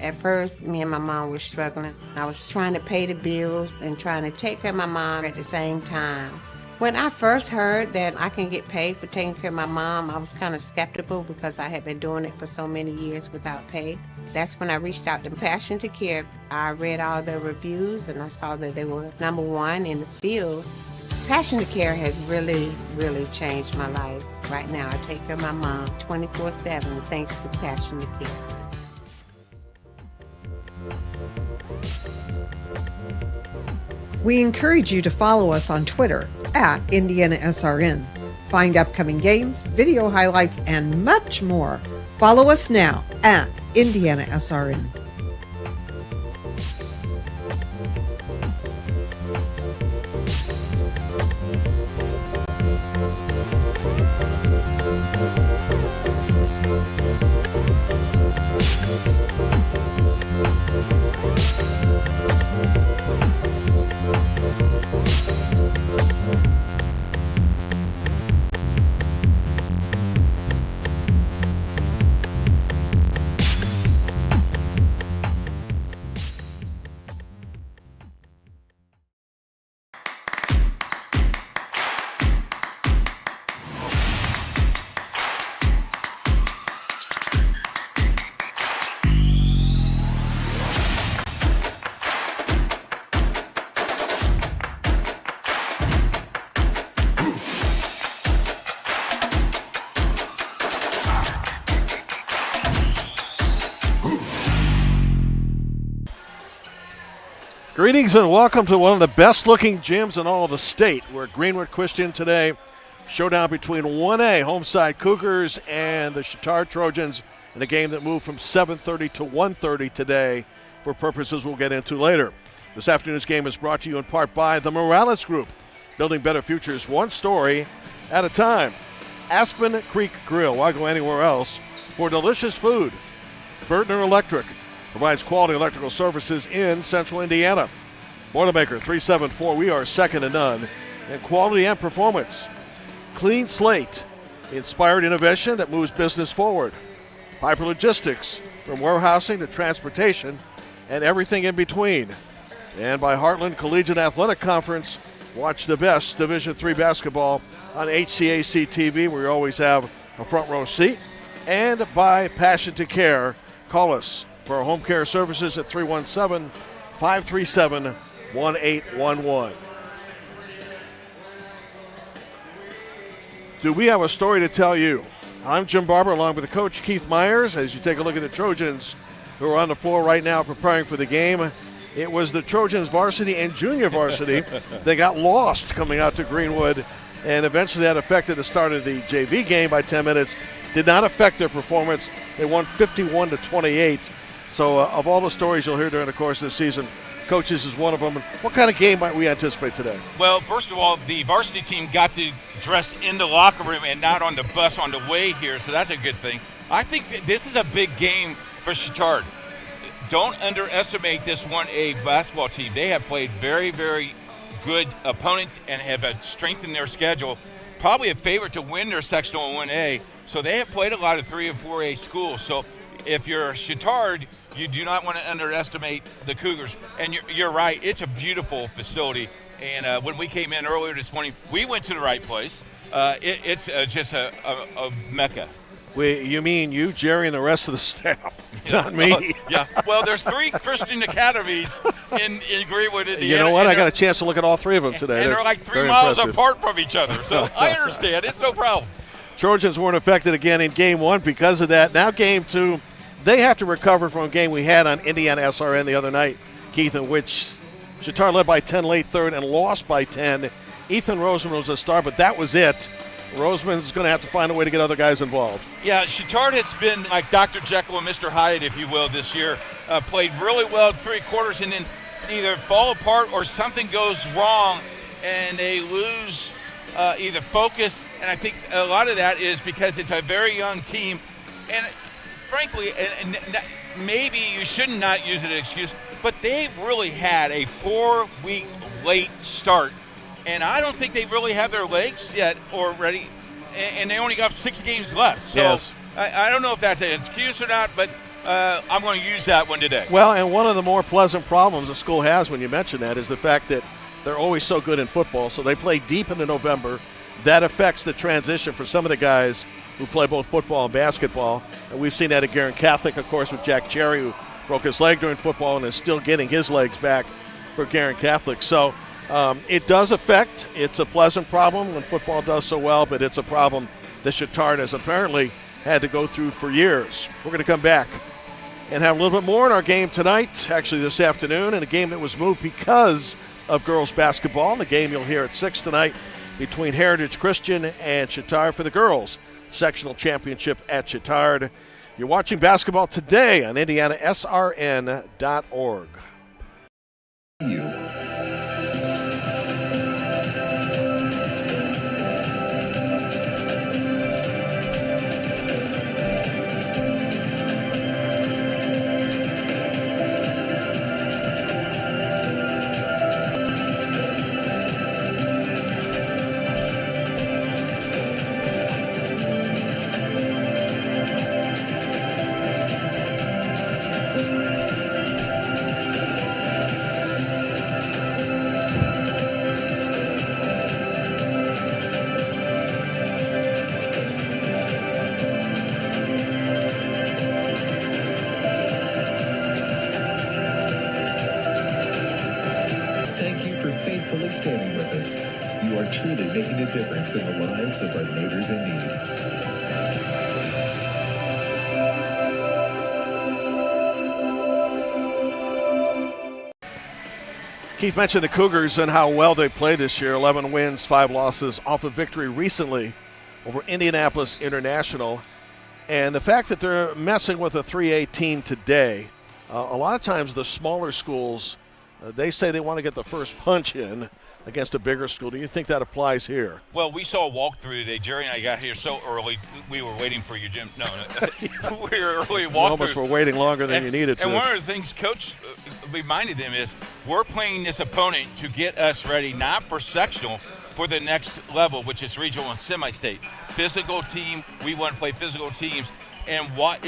At first, me and my mom were struggling. I was trying to pay the bills and trying to take care of my mom at the same time. When I first heard that I can get paid for taking care of my mom, I was kind of skeptical because I had been doing it for so many years without pay. That's when I reached out to Passion to Care. I read all the reviews and I saw that they were #1 in the field. Passion to Care has really, really changed my life. Right now, I take care of my mom 24/7 thanks to Passion to Care. We encourage you to follow us on Twitter at IndianaSRN. Find upcoming games, video highlights, and much more. Follow us now at IndianaSRN. Greetings and welcome to one of the best-looking gyms in all of the state. We're at Greenwood Christian today. Showdown between 1A Homeside Cougars and the Chatard Trojans in a game that moved from 7:30 to 1:30 today for purposes we'll get into later. This afternoon's game is brought to you in part by the Morales Group, building better futures one story at a time. Aspen Creek Grill, why go anywhere else for delicious food? Bertner Electric provides quality electrical services in Central Indiana. Boilermaker 374, we are second to none in quality and performance. Clean Slate, inspired innovation that moves business forward. Piper Logistics, from warehousing to transportation and everything in between. And by Heartland Collegiate Athletic Conference, watch the best Division III basketball on HCAC TV, where you always have a front row seat. And by Passion to Care, call us for our home care services at 317-537-1811. Do we have a story to tell you? I'm Jim Barber along with the coach Keith Myers as you take a look at the Trojans who are on the floor right now preparing for the game. It was the Trojans varsity and junior varsity. They got lost coming out to Greenwood, and eventually that affected the start of the JV game by 10 minutes. Did not affect their performance. They won 51-28. So of all the stories you'll hear during the course of the season, coaches is one of them. What kind of game might we anticipate today? Well, first of all, the varsity team got to dress in the locker room and not on the bus on the way here, so that's a good thing. I think that this is a big game for Chatard. Don't underestimate this 1A basketball team. They have played very, very good opponents and have strengthened their schedule. Probably a favorite to win their sectional 1A. So they have played a lot of 3 and 4A schools. So if you're Chatard, you do not want to underestimate the Cougars. And you're right, it's a beautiful facility. And when we came in earlier this morning, we went to the right place. It's just a mecca. You mean you, Jerry, and the rest of the staff, not me. Yeah. Well, there's 3 Christian academies in Greenwood, Indiana. You know what? I got a chance to look at all 3 of them today. And they're like 3 miles apart from each other. So I understand. It's no problem. Trojans weren't affected again in Game 1 because of that. Now Game 2, they have to recover from a game we had on IndianaSRN the other night, Keith, in which Chatard led by 10 late third and lost by 10. Ethan Roseman was a star, but that was it. Roseman's going to have to find a way to get other guys involved. Yeah, Chatard has been like Dr. Jekyll and Mr. Hyde, if you will, this year. Played really well 3 quarters and then either fall apart or something goes wrong and they lose either focus. And I think a lot of that is because it's a very young team. And frankly, and maybe you should not use it as an excuse, but they've really had a 4-week late start. And I don't think they really have their legs yet or ready. and they only got 6 games left. So yes. I don't know if that's an excuse or not, but I'm going to use that one today. Well, and one of the more pleasant problems the school has when you mention that is the fact that they're always so good in football, so they play deep into November. That affects the transition for some of the guys who play both football and basketball. And we've seen that at Guerin Catholic, of course, with Jack Cherry, who broke his leg during football and is still getting his legs back for Guerin Catholic. So it does affect. It's a pleasant problem when football does so well, but it's a problem that Chatard has apparently had to go through for years. We're going to come back and have a little bit more in our game tonight, actually this afternoon, and a game that was moved because of girls basketball. And the game you'll hear at 6 tonight between Heritage Christian and Chatard for the girls sectional championship at Chatard. You're watching basketball today on IndianaSRN.org. Standing with us. You are truly making a difference in the lives of our neighbors in need. Keith mentioned the Cougars and how well they play this year. 11 wins, 5 losses, off a victory recently over Indianapolis International. And the fact that they're messing with a 3A team today, a lot of times the smaller schools, they say they want to get the first punch in against a bigger school. Do you think that applies here? Well, we saw a walkthrough today. Jerry and I got here so early. We were waiting for you, Jim. No. We were early walkthrough. Almost were waiting longer than you needed to. And one of the things Coach reminded them is we're playing this opponent to get us ready, not for sectional, for the next level, which is regional and semi-state. Physical team, we want to play physical teams. And why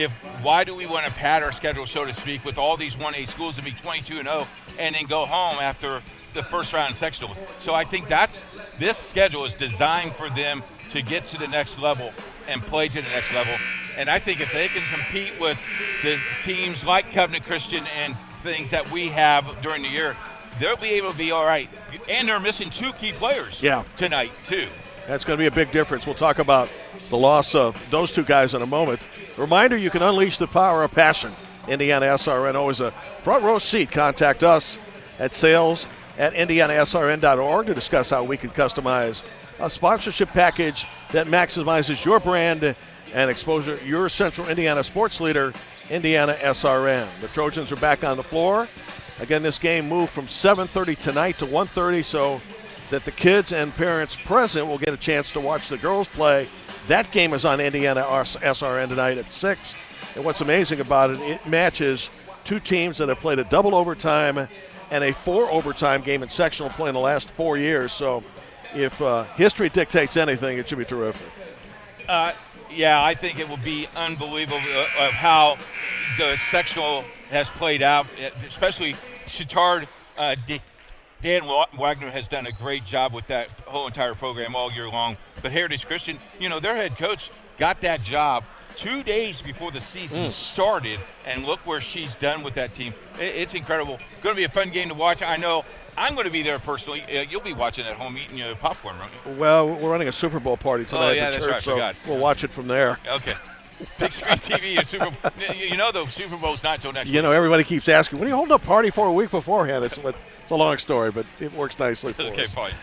do we want to pad our schedule, so to speak, with all these 1A schools to be 22-0 and then go home after the first round sectional? So I think this schedule is designed for them to get to the next level and play to the next level. And I think if they can compete with the teams like Covenant Christian and things that we have during the year, they'll be able to be all right. And they're missing 2 key players tonight, too. That's going to be a big difference. We'll talk about the loss of those 2 guys in a moment. Reminder, you can unleash the power of passion. IndianaSRN, always a front row seat. Contact us at sales@IndianaSRN.org to discuss how we can customize a sponsorship package that maximizes your brand and exposure. Your Central Indiana sports leader, IndianaSRN. The Trojans are back on the floor. Again, this game moved from 7:30 tonight to 1:30, so that the kids and parents present will get a chance to watch the girls play. That game is on IndianaSRN tonight at 6. And what's amazing about it, it matches 2 teams that have played a double overtime and a 4 overtime game in sectional play in the last 4 years. So if history dictates anything, it should be terrific. Yeah, I think it will be unbelievable of how the sectional has played out, especially Chatard. Dan Wagner has done a great job with that whole entire program all year long. But Heritage Christian, their head coach got that job 2 days before the season started, and look where she's done with that team. It's incredible. Going to be a fun game to watch. I know I'm going to be there personally. You'll be watching at home eating your popcorn, won't you? Well, we're running a Super Bowl party tonight at the church, so we'll watch it from there. Okay. Big screen TV is Super Bowl. The Super Bowl's not until next week. Everybody keeps asking, when are you holding a party for a week beforehand? It's a long story, but it works nicely for us. Okay, fine.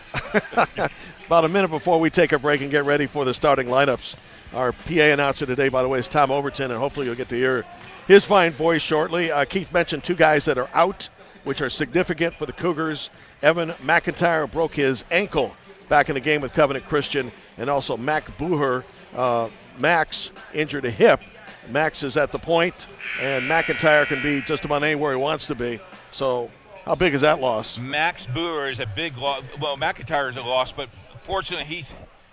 About a minute before we take a break and get ready for the starting lineups. Our PA announcer today, by the way, is Tom Overton, and hopefully you'll get to hear his fine voice shortly. Keith mentioned 2 guys that are out, which are significant for the Cougars. Evan McIntyre broke his ankle back in the game with Covenant Christian, and also Mac Booher, Max injured a hip. Max is at the point, and McIntyre can be just about anywhere he wants to be. So how big is that loss? Max Booher is a big loss. Well, McIntyre is a loss, but fortunately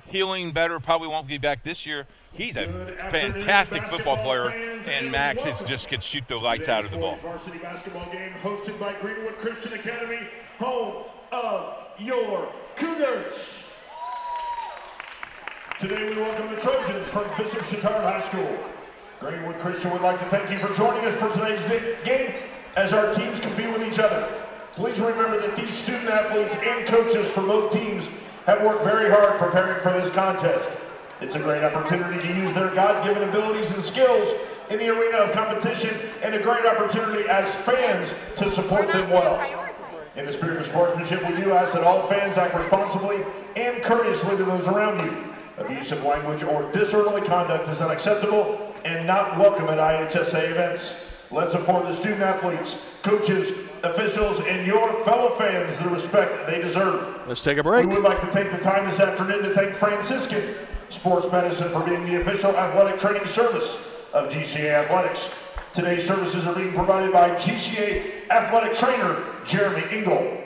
healing better, probably won't be back this year. He's a fantastic football player, and Max could shoot the lights out of the ball. Varsity basketball game hosted by Greenwood Christian Academy, home of your Cougars. Today we welcome the Trojans from Bishop Chatard High School. Greenwood Christian would like to thank you for joining us for today's game as our teams compete with each other. Please remember that these student athletes and coaches for both teams have worked very hard preparing for this contest. It's a great opportunity to use their God-given abilities and skills in the arena of competition, and a great opportunity as fans to support them well. In the spirit of sportsmanship, we do ask that all fans act responsibly and courteously to those around you. Abusive language or disorderly conduct is unacceptable and not welcome at IHSAA events. Let's afford the student athletes, coaches, officials, and your fellow fans the respect they deserve. Let's take a break. We would like to take the time this afternoon to thank Franciscan Sports Medicine for being the official athletic training service of GCA Athletics. Today's services are being provided by GCA athletic trainer Jeremy Engel.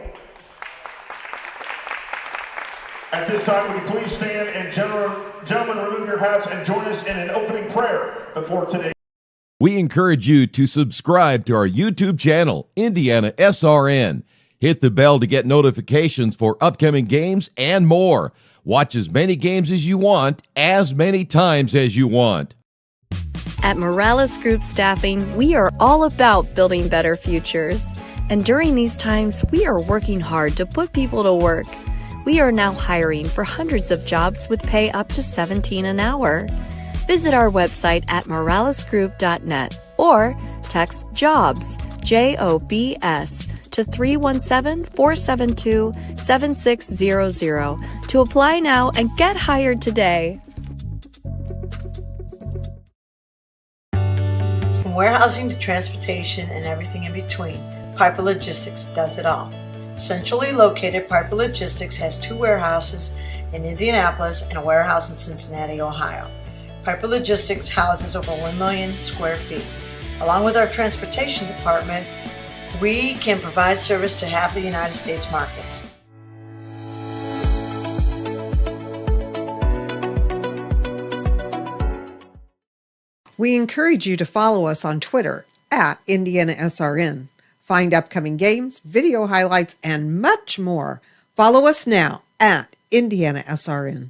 At this time, would you please stand and gentlemen remove your hats and join us in an opening prayer before today. We encourage you to subscribe to our YouTube channel, IndianaSRN. Hit the bell to get notifications for upcoming games and more. Watch as many games as you want, as many times as you want. At Morales Group Staffing, we are all about building better futures. And during these times, we are working hard to put people to work. We are now hiring for hundreds of jobs with pay up to $17 an hour. Visit our website at moralesgroup.net or text JOBS, JOBS, to 317-472-7600 to apply now and get hired today. From warehousing to transportation and everything in between, Piper Logistics does it all. Centrally located, Piper Logistics has 2 warehouses in Indianapolis and a warehouse in Cincinnati, Ohio. Piper Logistics houses over 1 million square feet. Along with our transportation department, we can provide service to half the United States markets. We encourage you to follow us on Twitter at IndianaSRN. Find upcoming games, video highlights, and much more. Follow us now at IndianaSRN.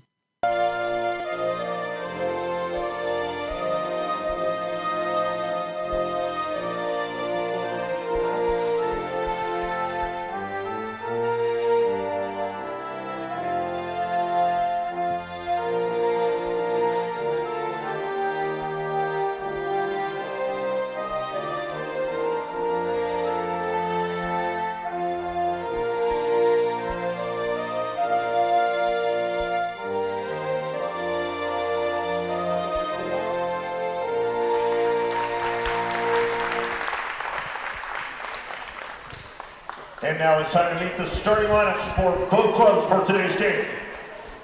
And now it's time to meet the starting lineups for both clubs for today's game.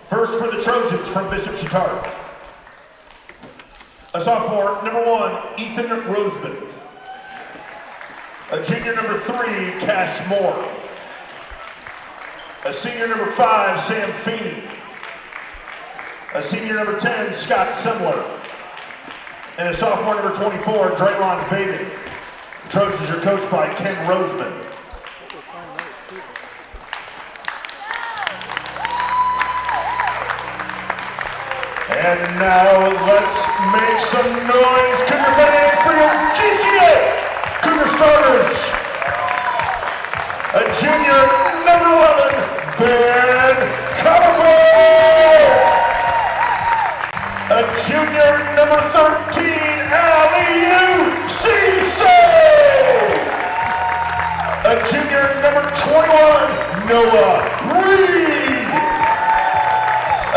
First for the Trojans from Bishop Chatard. A sophomore, number 1, Ethan Roseman. A junior, number 3, Cash Moore. A senior, number 5, Sam Feeney. A senior, number 10, Scott Simler. And a sophomore, number 24, Draylon Vaden. The Trojans are coached by Ken Roseman. And now let's make some noise. Cougar fans for your GCA Cougar starters. A junior, number 11, Ben Comical. A junior, number 13, Aliu Cisse. A junior, number 21, Noah Reed.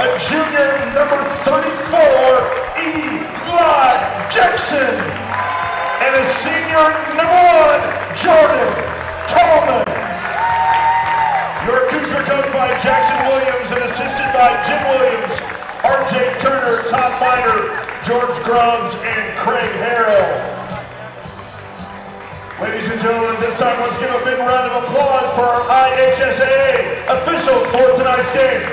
A junior, number 34, Eli Jackson. And a senior, number 1, Jordan Tallman. Your Cougars are coached by Jackson Williams and assisted by Jim Williams, RJ Turner, Todd Miner, George Grubbs, and Craig Harrell. Ladies and gentlemen, at this time, let's give a big round of applause for our IHSAA officials for tonight's game.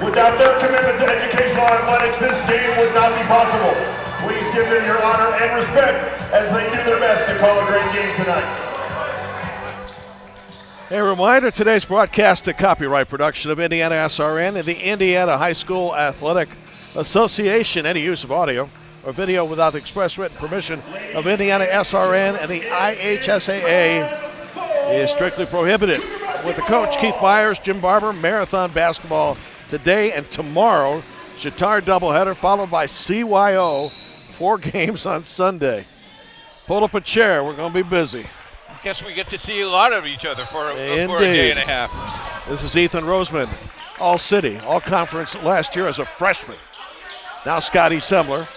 Without their commitment to educational athletics, this game would not be possible. Please give them your honor and respect as they do their best to call a great game tonight. A reminder, today's broadcast a copyright production of IndianaSRN and the Indiana High School Athletic Association. Any use of audio or video without the express written permission of IndianaSRN and the IHSAA is strictly prohibited. With the coach, Keith Myers, Jim Barber, marathon basketball today and tomorrow. Chatard doubleheader followed by CYO, 4 games on Sunday. Pull up a chair, we're going to be busy. I guess we get to see a lot of each other for a day and a half. This is Ethan Roseman, All-City, All-Conference last year as a freshman. Now Scotty Semler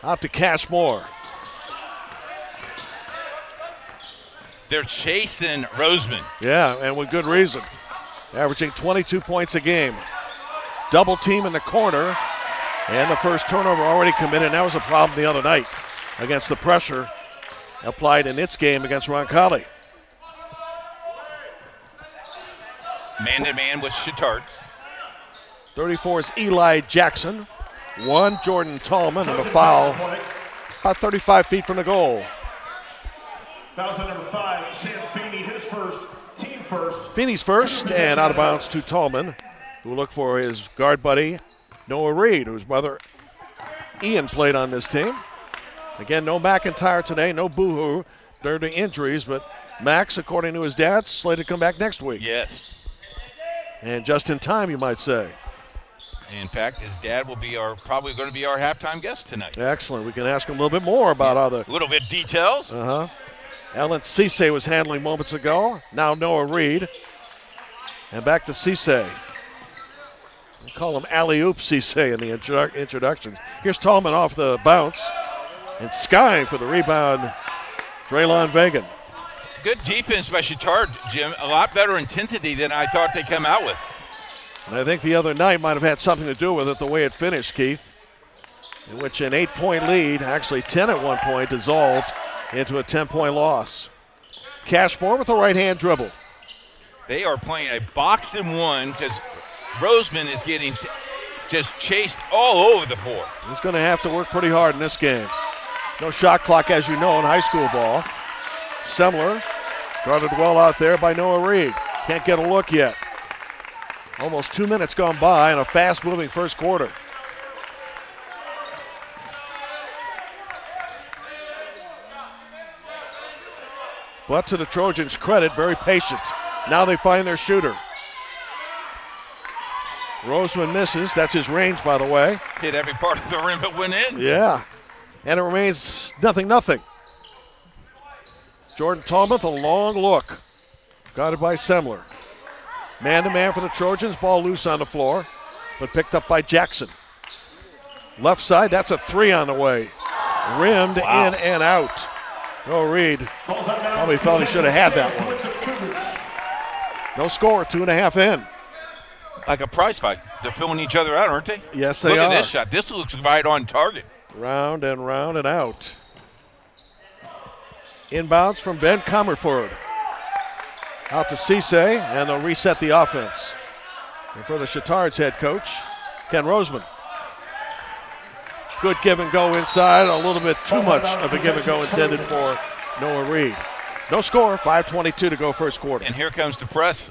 out to Cash Moore. They're chasing Roseman. Yeah, and with good reason. Averaging 22 points a game. Double team in the corner, and the first turnover already committed. And that was a problem the other night against the pressure applied in its game against Roncalli. Man-to-man with Chatard. 34 is Eli Jackson. 1, Jordan Tallman, and a foul about 35 feet from the goal. Foul number 5, Sam Feeney, his first, team first. Feeney's first, and out of bounds to Tallman, who looked for his guard buddy, Noah Reed, whose brother Ian played on this team. Again, no McIntyre today, no Boohoo due to injuries, but Max, according to his dad, slated to come back next week. Yes. And just in time, you might say. In fact, his dad will be probably going to be our halftime guest tonight. Excellent. We can ask him a little bit more about how the... A little bit details. Ellen Cisse was handling moments ago. Now Noah Reed. And back to Cisse. We call him Alley-Oop Cisse in the introductions. Here's Tallman off the bounce. And Sky for the rebound, Draylon Vagan. Good defense by Chatard, Jim. A lot better intensity than I thought they'd come out with. And I think the other night might have had something to do with it, the way it finished, Keith, in which an 8-point lead, actually 10 at one point, dissolved into a 10-point loss. Cashmore with a right-hand dribble. They are playing a box and one because Roseman is getting just chased all over the floor. He's going to have to work pretty hard in this game. No shot clock, as you know, in high school ball. Semler guarded well out there by Noah Reed. Can't get a look yet. Almost 2 minutes gone by in a fast-moving first quarter. But to the Trojans' credit, very patient. Now they find their shooter. Roseman misses. That's his range, by the way. Hit every part of the rim but went in. Yeah. And it remains 0-0. Jordan Tallman with a long look. Guarded by Semler. Man-to-man for the Trojans. Ball loose on the floor, but picked up by Jackson. Left side, that's a 3 on the way. Rimmed in and out. No Reed. Probably felt he should have had that one. No score, 2.5 in. Like a prize fight. They're filling each other out, aren't they? Yes, they are. Look at this shot. This looks right on target. Round and out. Inbounds from Ben Comerford. Out to Cisse, and they'll reset the offense. And for the Chatard's head coach, Ken Roseman. Good give and go inside, a little bit too much of a give and go intended for Noah Reed. No score, 5:22 to go first quarter. And here comes the press.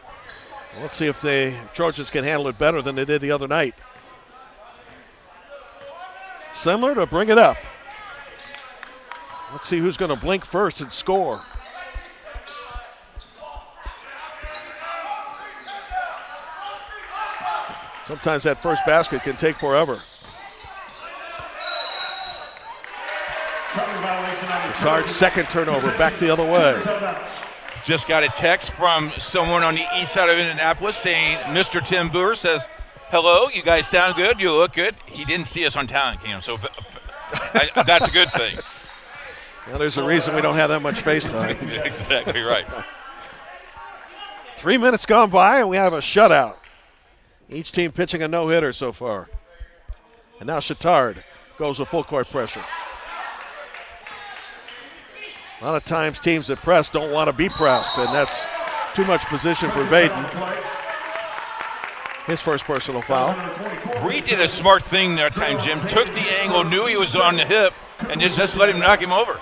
Well, let's see if the Trojans can handle it better than they did the other night. Semler to bring it up. Let's see who's going to blink first and score. Sometimes that first basket can take forever. Chatard's second turnover, back the other way. Just got a text from someone on the east side of Indianapolis saying, Mr. Tim Boer says, hello, you guys sound good, you look good. He didn't see us on talent cam, so that's a good thing. Well, there's a reason we don't have that much FaceTime. Exactly right. 3 minutes gone by, and we have a shutout. Each team pitching a no-hitter so far. And now Chatard goes with full court pressure. A lot of times teams that press don't want to be pressed, and that's too much position for Baden. His first personal foul. Reed did a smart thing that time, Jim. Took the angle, knew he was on the hip, and just let him knock him over.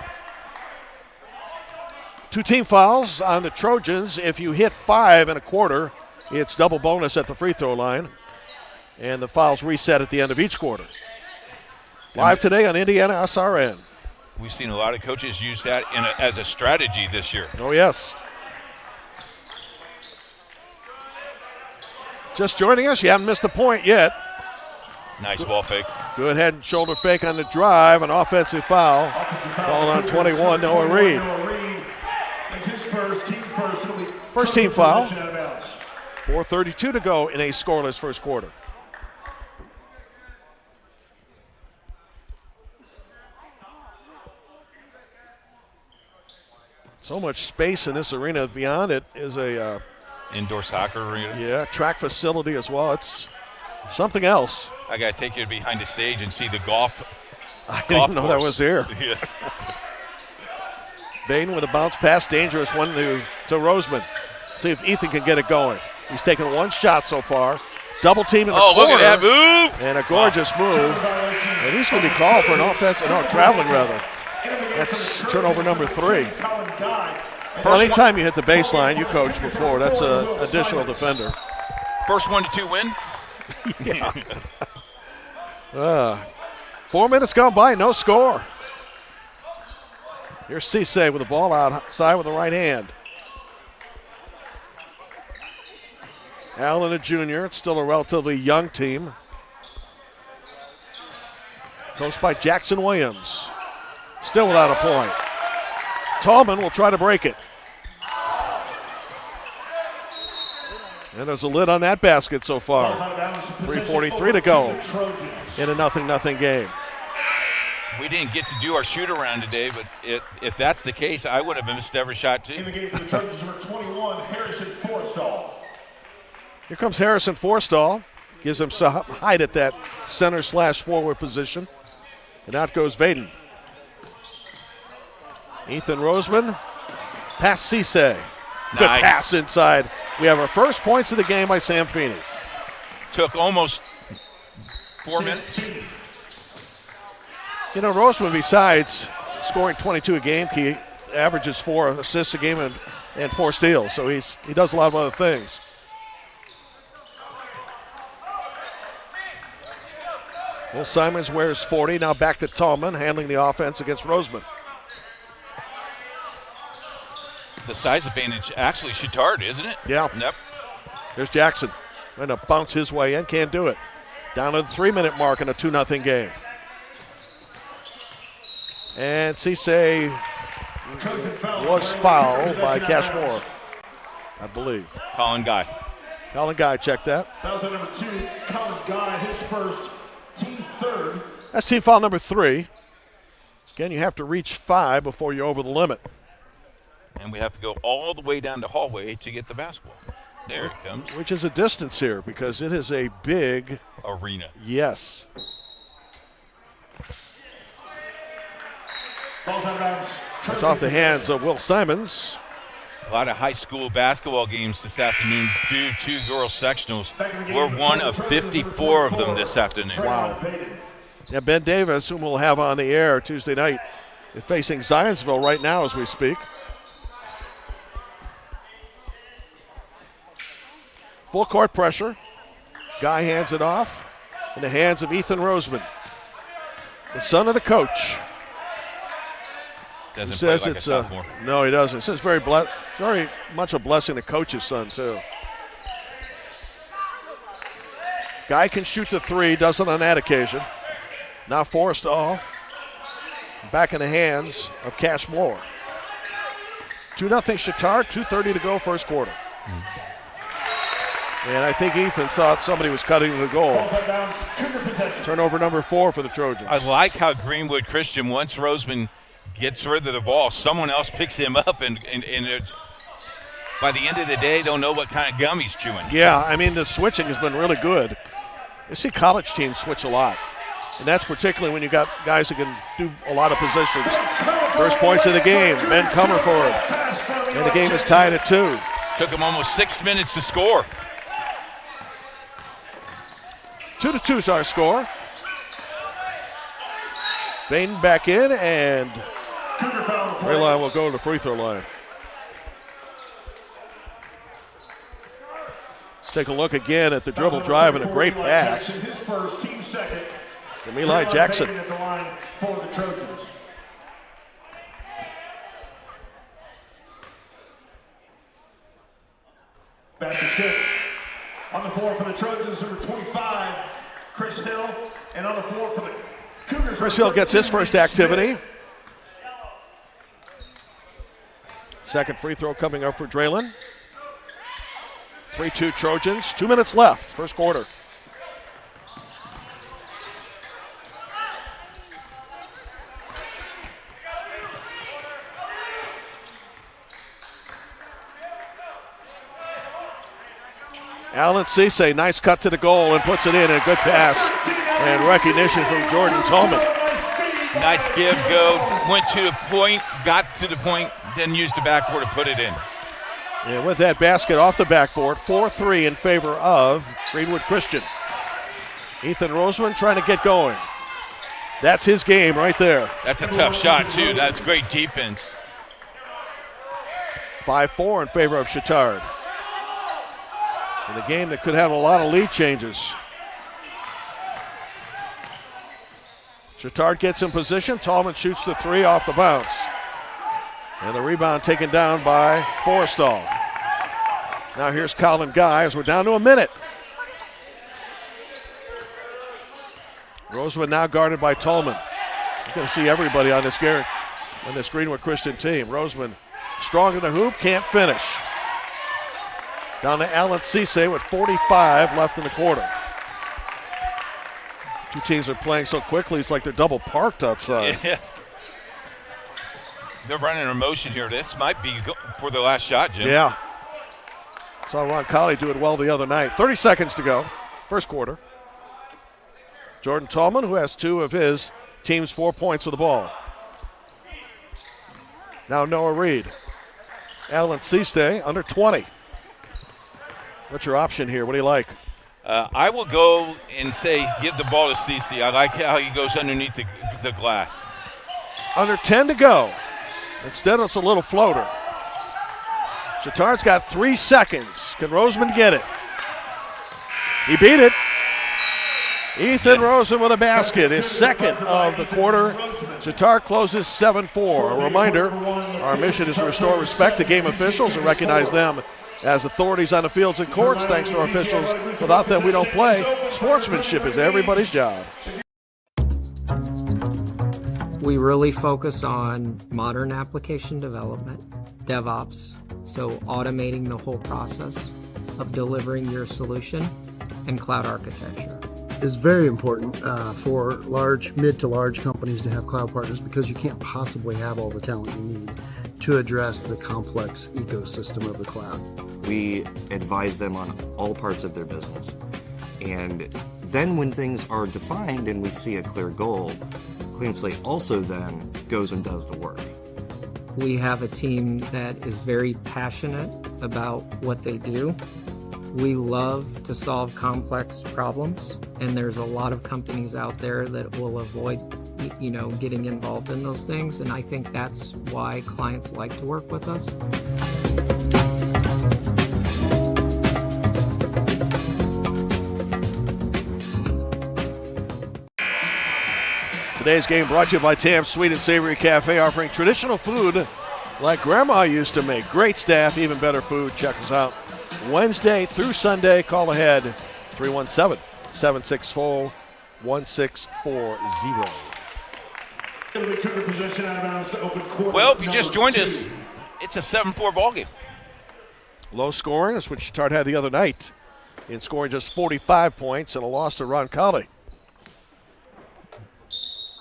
2 team fouls on the Trojans. If you hit 5 in a quarter, it's double bonus at the free throw line. And the fouls reset at the end of each quarter. Live today on IndianaSRN. We've seen a lot of coaches use that as a strategy this year. Oh, yes. Just joining us, you haven't missed a point yet. Nice ball fake. Good head and shoulder fake on the drive, an offensive foul. Called on 21, Noah Reed. First team foul. 4:32 to go in a scoreless first quarter. So much space in this arena. Beyond it is a indoor soccer arena. Yeah, track facility as well. It's something else. I got to take you behind the stage and see the golf. I didn't know that was here. Yes. Baden with a bounce pass, dangerous one to Roseman. See if Ethan can get it going. He's taken 1 shot so far. Double team in the corner. Oh, look at that move. And a gorgeous move. And he's going to be called for an offensive, traveling rather. That's turnover number 3. Well, anytime you hit the baseline, you coached before, that's an additional defender. First 1-2 win? Yeah. 4 minutes gone by, no score. Here's Cisse with the ball outside with the right hand. Allen, a junior. It's still a relatively young team. Coached by Jackson Williams. Still without a point. Tallman will try to break it. And there's a lid on that basket so far. 3:43 to go in a 0-0 game. We didn't get to do our shoot around today, but if that's the case, I would have missed every shot too. In the game for the Trojans, number 21, Harrison Forstall. Here comes Harrison Forstall. Gives him some height at that center/forward position. And out goes Vaden. Ethan Roseman. Pass Cisse. Good Nice. pass inside. We have our first points of the game by Sam Feeney. Took almost 4 minutes. You know, Roseman, besides scoring 22 a game, he averages 4 assists a game and 4 steals. So he does a lot of other things. Will Simons wears 40. Now back to Tallman, handling the offense against Roseman. The size advantage actually Chatard, isn't it? Yeah. Yep. There's Jackson. Trying to bounce his way in. Can't do it. Down to the 3-minute mark in a 2-0 game. And Cisse was fouled by Cashmore, I believe. Colin Guy. Check that. That was number 2, Colin Guy, his first, team third. That's team foul number 3. Again, you have to reach 5 before you're over the limit. And we have to go all the way down the hallway to get the basketball. There it comes. Which is a distance here because it is a big arena. Yes. It's off the hands of Will Simons. A lot of high school basketball games this afternoon due to girls sectionals. We're one of 54 of them this afternoon. Wow. Yeah, Ben Davis, whom we'll have on the air Tuesday night, is facing Zionsville right now as we speak. Full court pressure. Guy hands it off in the hands of Ethan Roseman, the son of the coach. Doesn't He play says like it's a sophomore. No, he doesn't. It says very much a blessing to coach's son too. Guy can shoot the 3, doesn't on that occasion. Now Forstall back in the hands of Cashmore. 2-0 Chatard, 2:30 to go first quarter. And I think Ethan thought somebody was cutting the goal. Turnover number 4 for the Trojans. I like how Greenwood Christian, once Roseman gets rid of the ball, someone else picks him up, and by the end of the day, don't know what kind of gum he's chewing. Yeah, I mean, the switching has been really good. You see college teams switch a lot. And that's particularly when you got guys who can do a lot of positions. First points of the game, Ben Comerford. And the game is tied at 2. Took him almost 6 minutes to score. 2-2 is our score. Bain back in, and Rayline will go to the free throw line. Let's take a look again at the dribble drive and a great pass from Eli Jackson. Back to Skip. On the floor for the Trojans, number 25, Chris Hill. And on the floor for the Cougars. Chris Hill gets his first activity. Second free throw coming up for Draylen. 3-2 Trojans. 2 minutes left, first quarter. Alan Cisse, nice cut to the goal and puts it in. A good pass and recognition from Jordan Tolman. Nice give, go. Went to the point, got to the point, then used the backboard to put it in. And with that basket off the backboard, 4-3 in favor of Greenwood Christian. Ethan Roseman trying to get going. That's his game right there. That's a tough shot, too. That's great defense. 5-4 in favor of Chatard. In a game that could have a lot of lead changes. Chatard gets in position. Tallman shoots the three off the bounce. And the rebound taken down by Forrestal. Now here's Colin Guy as we're down to a minute. Roseman now guarded by Tallman. You're going to see everybody on this Greenwood Christian team. Roseman strong in the hoop, can't finish. Down to Alan Cisse with 45 left in the quarter. Two teams are playing so quickly, it's like they're double parked outside. Yeah. They're running a motion here. This might be for the last shot, Jim. Yeah. Saw Ron Colley do it well the other night. 30 seconds to go, first quarter. Jordan Tallman, who has 2 of his team's 4 points with the ball. Now Noah Reed. Alan Cisse, under 20. What's your option here? What do you like? I will go and say give the ball to Cisse. I like how he goes underneath the glass. Under 10 to go. Instead, it's a little floater. Chatard's got 3 seconds. Can Roseman get it? He beat it. Ethan Rosen with a basket, his second of the quarter. Chatard closes 7-4. A reminder, our mission is to restore respect to game officials and recognize them as authorities on the fields and courts. Thanks to our officials. Without them, we don't play. Sportsmanship is everybody's job. We really focus on modern application development, DevOps, so automating the whole process of delivering your solution, and cloud architecture. It's very important for mid to large companies to have cloud partners because you can't possibly have all the talent you need to address the complex ecosystem of the cloud. We advise them on all parts of their business. And then when things are defined and we see a clear goal, Clean Slate also then goes and does the work. We have a team that is very passionate about what they do. We love to solve complex problems, and there's a lot of companies out there that will avoid, getting involved in those things, and I think that's why clients like to work with us. Today's game brought to you by Tam's Sweet and Savory Cafe, offering traditional food like Grandma used to make. Great staff, even better food. Check us out Wednesday through Sunday. Call ahead 317-764-1640. Well, if you just joined us, it's a 7-4 ballgame. Low scoring. That's what Chatard had the other night in scoring just 45 points and a loss to Ron Colley.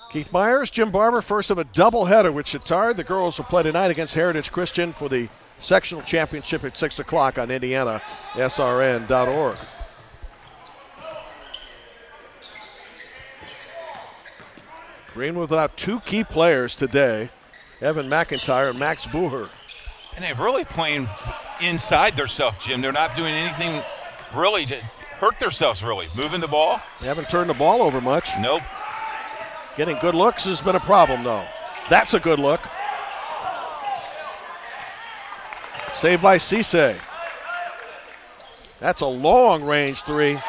Keith Myers, Jim Barber, first of a doubleheader with Chatard. The girls will play tonight against Heritage Christian for the sectional championship at 6 o'clock on IndianaSRN.org. Greenwood without 2 key players today, Evan McIntyre and Max Buher. And they're really playing inside themselves, Jim. They're not doing anything really hurt themselves, really. Moving the ball. They haven't turned the ball over much. Nope. Getting good looks has been a problem, though. That's a good look. Saved by Cisse. That's a long-range three.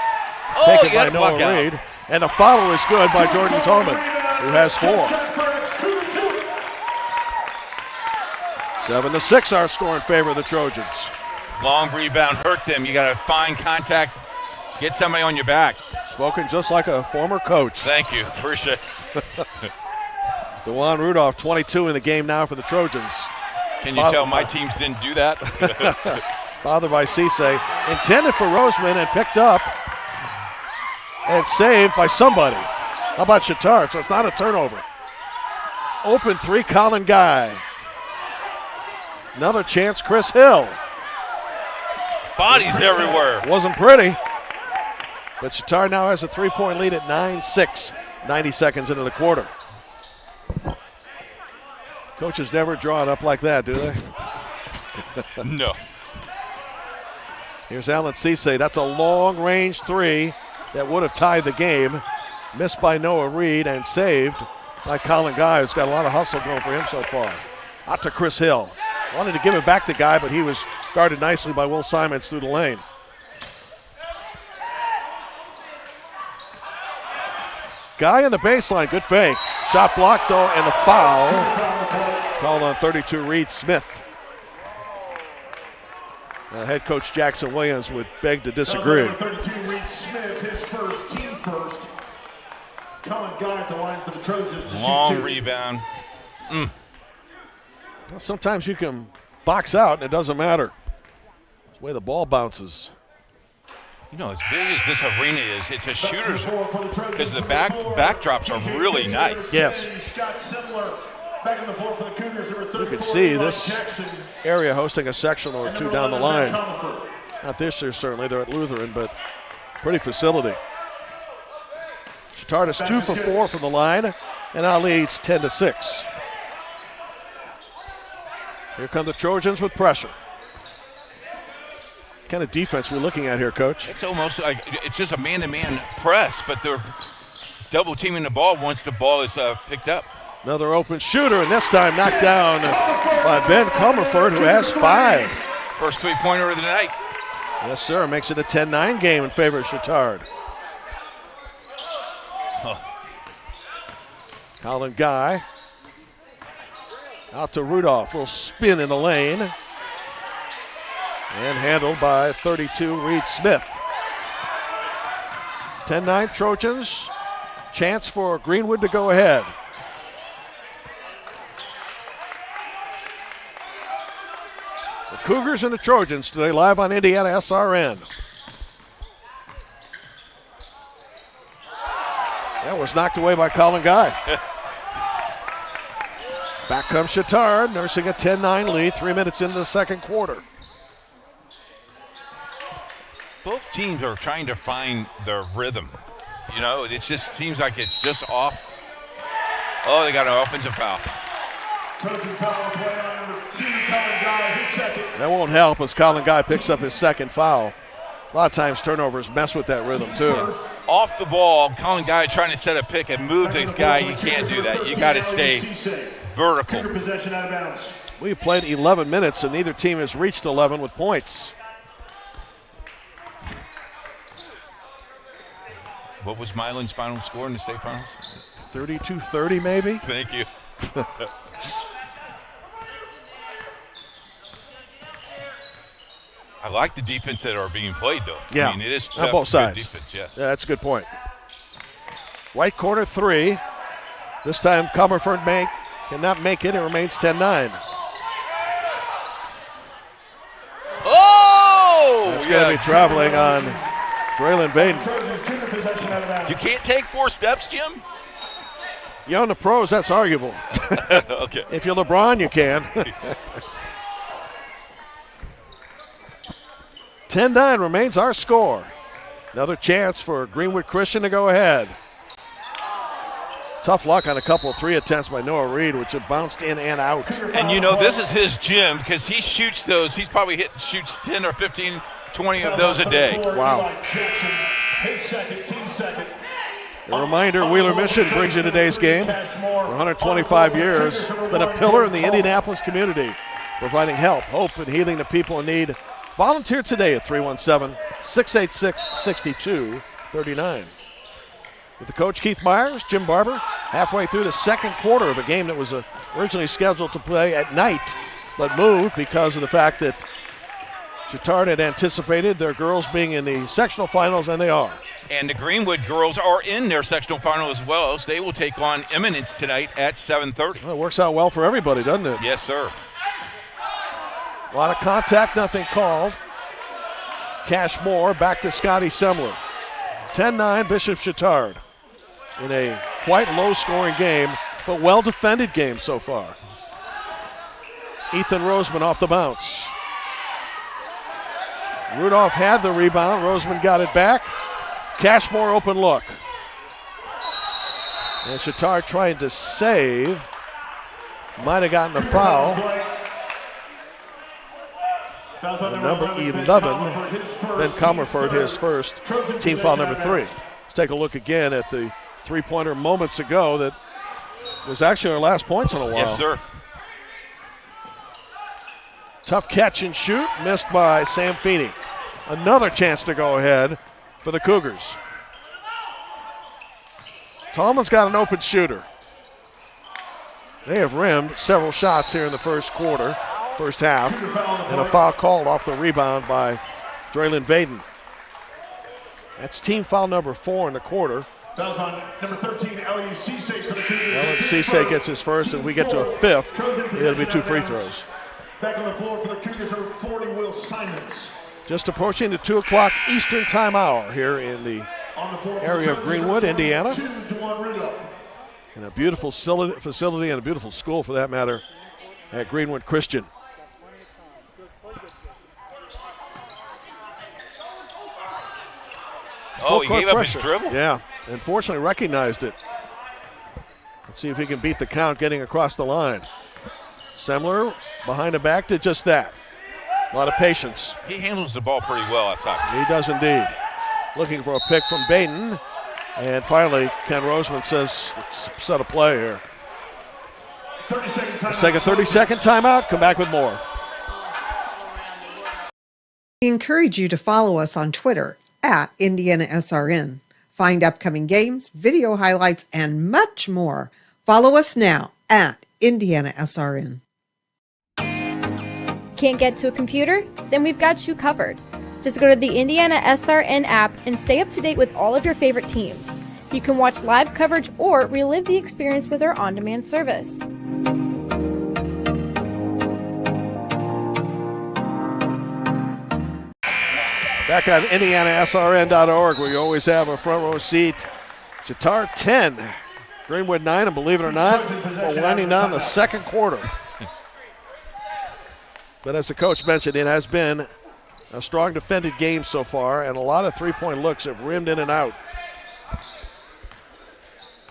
Taken by Noah Reed. And the foul is good by Jordan Tolman, who has 4. 7-6 our score in favor of the Trojans. Long rebound hurt them. You got to find contact, get somebody on your back. Spoken just like a former coach. Thank you. Appreciate it. DeJuan Rudolph, 22 in the game now for the Trojans. Can you tell my teams didn't do that? Bothered by Cisse. Intended for Roseman and picked up and saved by somebody. How about Chatard? So it's not a turnover. Open 3, Colin Guy. Another chance, Chris Hill. Bodies everywhere. Wasn't pretty. But Chatard now has a 3-point lead at 9-6, 90 seconds into the quarter. Coaches never draw it up like that, do they? No. Here's Alan Cisse. That's a long-range 3 that would have tied the game. Missed by Noah Reed and saved by Colin Guy, who's got a lot of hustle going for him so far. Out to Chris Hill. Wanted to give it back to Guy, but he was guarded nicely by Will Simons through the lane. Guy in the baseline, good fake. Shot blocked though, and the foul called on 32 Reed Smith. Head coach Jackson Williams would beg to disagree. 32 Reed Smith, his first, team first. Colin Guy at the line for the Trojans. Long rebound. Well, sometimes you can box out and it doesn't matter. It's the way the ball bounces. You know, as big as this arena is, it's a shooter's because the backdrops are really nice. Yes. You can see this area hosting a sectional or 2 down the line. Not this year, certainly. They're at Lutheran, but pretty facility. Chatard is 2 for 4 from the line, and now leads 10-6. Here come the Trojans with pressure. What kind of defense we're looking at here, Coach? It's almost like it's just a man-to-man press, but they're double teaming the ball once the ball is picked up. Another open shooter, and this time knocked down by Ben Comerford, who has 5. First 3-pointer of the night. Yes, sir. Makes it a 10-9 game in favor of Chatard. Colin Guy. Out to Rudolph. Little spin in the lane. And handled by 32 Reed Smith. 10-9 Trojans. Chance for Greenwood to go ahead. The Cougars and the Trojans today live on IndianaSRN. That was knocked away by Colin Guy. Back comes Chatard, nursing a 10-9 lead, 3 minutes into the second quarter. Both teams are trying to find their rhythm. You know, it just seems like it's just off. Oh, they got an offensive foul. That won't help as Colin Guy picks up his second foul. A lot of times turnovers mess with that rhythm too. Off the ball, Colin Guy trying to set a pick and move this guy. You can't do that. You got to stay vertical. We've played 11 minutes and neither team has reached 11 with points. What was Milan's final score in the state finals? 32-30 maybe? Thank you. I like the defense that are being played, though. Yeah, I mean, it is on both sides. Defense, yes. Yeah, that's a good point. Right corner 3. This time Comerford cannot make it. It remains 10-9. Oh! That's going to be traveling on Draylen Baden. You can't take 4 steps, Jim? You're on the pros, that's arguable. Okay. If you're LeBron, you can. 10-9 remains our score. Another chance for Greenwood Christian to go ahead. Tough luck on a couple of 3 attempts by Noah Reed, which have bounced in and out. And you know, this is his gym because he shoots those. He's probably shoots 10 or 15 20 of those a day. Wow. A reminder, Wheeler Mission brings you today's game. For 125 years, been a pillar in the Indianapolis community, providing help, hope, and healing to people in need. Volunteer today at 317-686-6239. With the coach, Keith Myers, Jim Barber, halfway through the second quarter of a game that was originally scheduled to play at night, but moved because of the fact that Chatard had anticipated their girls being in the sectional finals, and they are. And the Greenwood girls are in their sectional final as well, so they will take on Eminence tonight at 7:30. Well, it works out well for everybody, doesn't it? Yes, sir. A lot of contact, nothing called. Cashmore back to Scotty Semler. 10-9 Bishop Chatard in a quite low-scoring game, but well-defended game so far. Ethan Roseman off the bounce. Rudolph had the rebound. Roseman got it back. Cashmore open look. And Chatard trying to save. Might have gotten a foul. And number 11, Ben Comerford, his first, team foul number 3. Let's take a look again at the three-pointer moments ago that was actually our last points in a while. Yes, sir. Tough catch and shoot, missed by Sam Feeney. Another chance to go ahead for the Cougars. Tallman's got an open shooter. They have rimmed several shots here in the first half, and a foul called off the rebound by Draylon Vaden. That's team foul number 4 in the quarter. Fouls on number 13, Elliot Cisse for the Cougars. Elliot Cisse gets his first, and we get to a 5th. It'll be 2 free throws. Back on the floor for the Cougars, number 40, Will Simons. Just approaching the 2 o'clock Eastern time hour here in the area of Greenwood, Indiana. And a beautiful facility and a beautiful school, for that matter, at Greenwood Christian. Oh, he gave up his dribble. Yeah, unfortunately recognized it. Let's see if he can beat the count getting across the line. Semler behind the back did just that. A lot of patience. He handles the ball pretty well outside. He does indeed. Looking for a pick from Baden. And finally, Ken Roseman says, let's set a play here. Let's take a 30-second timeout, come back with more. We encourage you to follow us on Twitter at IndianaSRN. Find upcoming games, video highlights, and much more. Follow us now at IndianaSRN. Can't get to a computer? Then we've got you covered. Just go to the IndianaSRN app and stay up to date with all of your favorite teams. You can watch live coverage or relive the experience with our on-demand service. Back on IndianaSRN.org, where you always have a front row seat. Chatard 10, Greenwood 9, and believe it or not, we're winding down the second quarter. But as the coach mentioned, it has been a strong defended game so far, and a lot of three-point looks have rimmed in and out.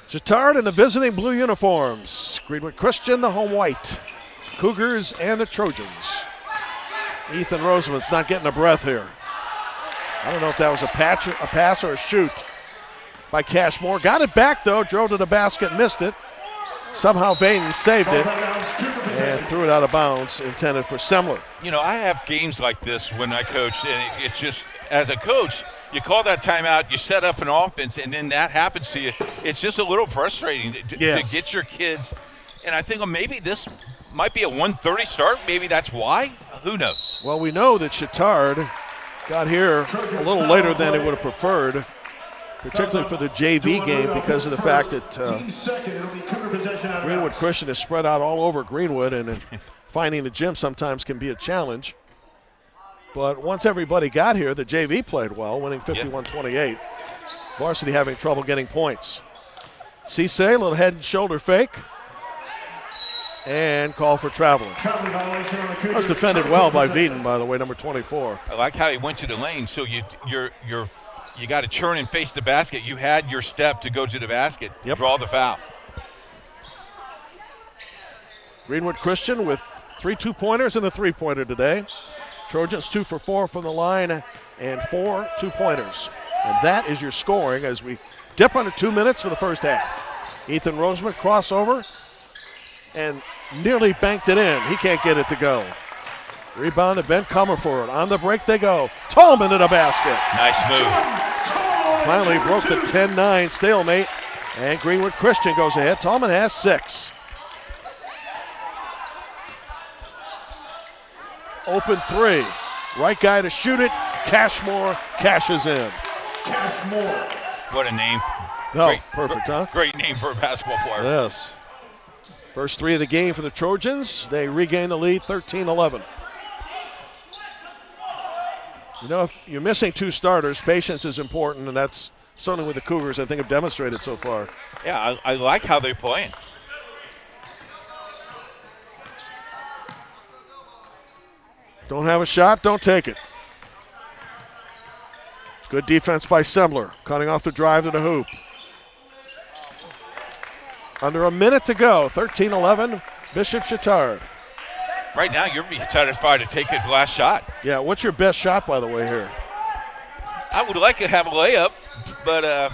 Chatard in the visiting blue uniforms. Greenwood Christian, the home white. Cougars and the Trojans. Ethan Roseman's not getting a breath here. I don't know if that was a pass or a shoot by Cashmore. Got it back, though. Drove to the basket, missed it. Somehow Baden saved it and threw it out of bounds, intended for Semler. You know, I have games like this when I coach, and it's just, as a coach, you call that timeout, you set up an offense, and then that happens to you. It's just a little frustrating to get your kids. And I think maybe this might be a 1:30 start. Maybe that's why. Who knows? Well, we know that Chatard got here a little later than he would have preferred, particularly for the JV game, because of the fact that Greenwood Christian is spread out all over Greenwood, and finding the gym sometimes can be a challenge. But once everybody got here, the JV played well, winning 51-28. Varsity having trouble getting points. Cisse, a little head and shoulder fake. And call for traveling. That was defended well by Veeden, by the way, number 24. I like how he went to the lane, so you got to turn and face the basket. You had your step to go to the basket, draw the foul. Greenwood Christian with 3 2-pointers and a 3-pointer today. Trojans 2 for 4 from the line and 4 2-pointers. And that is your scoring as we dip under 2 minutes for the first half. Ethan Roseman crossover and nearly banked it in. He can't get it to go. Rebound to Ben Comerford. On the break they go. Tallman to the basket. Nice move. Finally broke the 10-9 stalemate. And Greenwood Christian goes ahead. Tallman has 6. Open 3. Right guy to shoot it. Cashmore cashes in. Cashmore. What a name. No, perfect, huh? Great name for a basketball player. Yes. First 3 of the game for the Trojans. They regain the lead 13-11. You know, if you're missing 2 starters, patience is important, and that's certainly what the Cougars, I think, have demonstrated so far. Yeah, I like how they're playing. Don't have a shot, don't take it. Good defense by Semler, cutting off the drive to the hoop. Under a minute to go, 13-11, Bishop Chatard. Right now, you're being satisfied to take his last shot. Yeah, what's your best shot, by the way, here? I would like to have a layup, but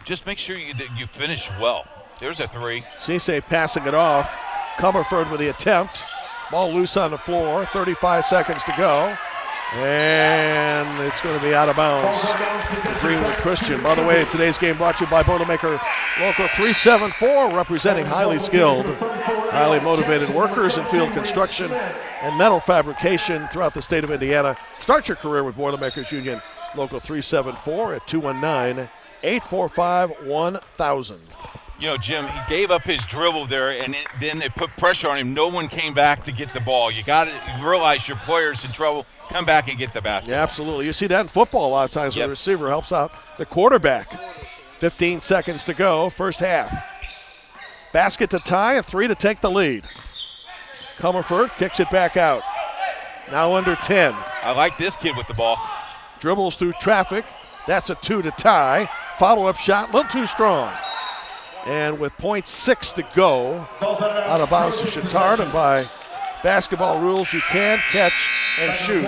just make sure that you finish well. There's a 3. Cisse passing it off. Comerford with the attempt. Ball loose on the floor, 35 seconds to go. And it's going to be out of bounds. Greenwood Christian. By the way, today's game brought to you by Boilermaker Local 374, representing highly skilled, highly motivated workers in field construction and metal fabrication throughout the state of Indiana. Start your career with Boilermakers Union Local 374 at 219-845-1000. You know, Jim, he gave up his dribble there, and then they put pressure on him. No one came back to get the ball. You got to realize your player's in trouble. Come back and get the basket. Yeah, absolutely. You see that in football a lot of times when the receiver helps out the quarterback. 15 seconds to go, first half. Basket to tie, a 3 to take the lead. Comerford kicks it back out. Now under 10. I like this kid with the ball. Dribbles through traffic. That's a 2 to tie. Follow-up shot, a little too strong. And with .6 to go, out of bounds to Chatard, and by basketball rules, you can catch and shoot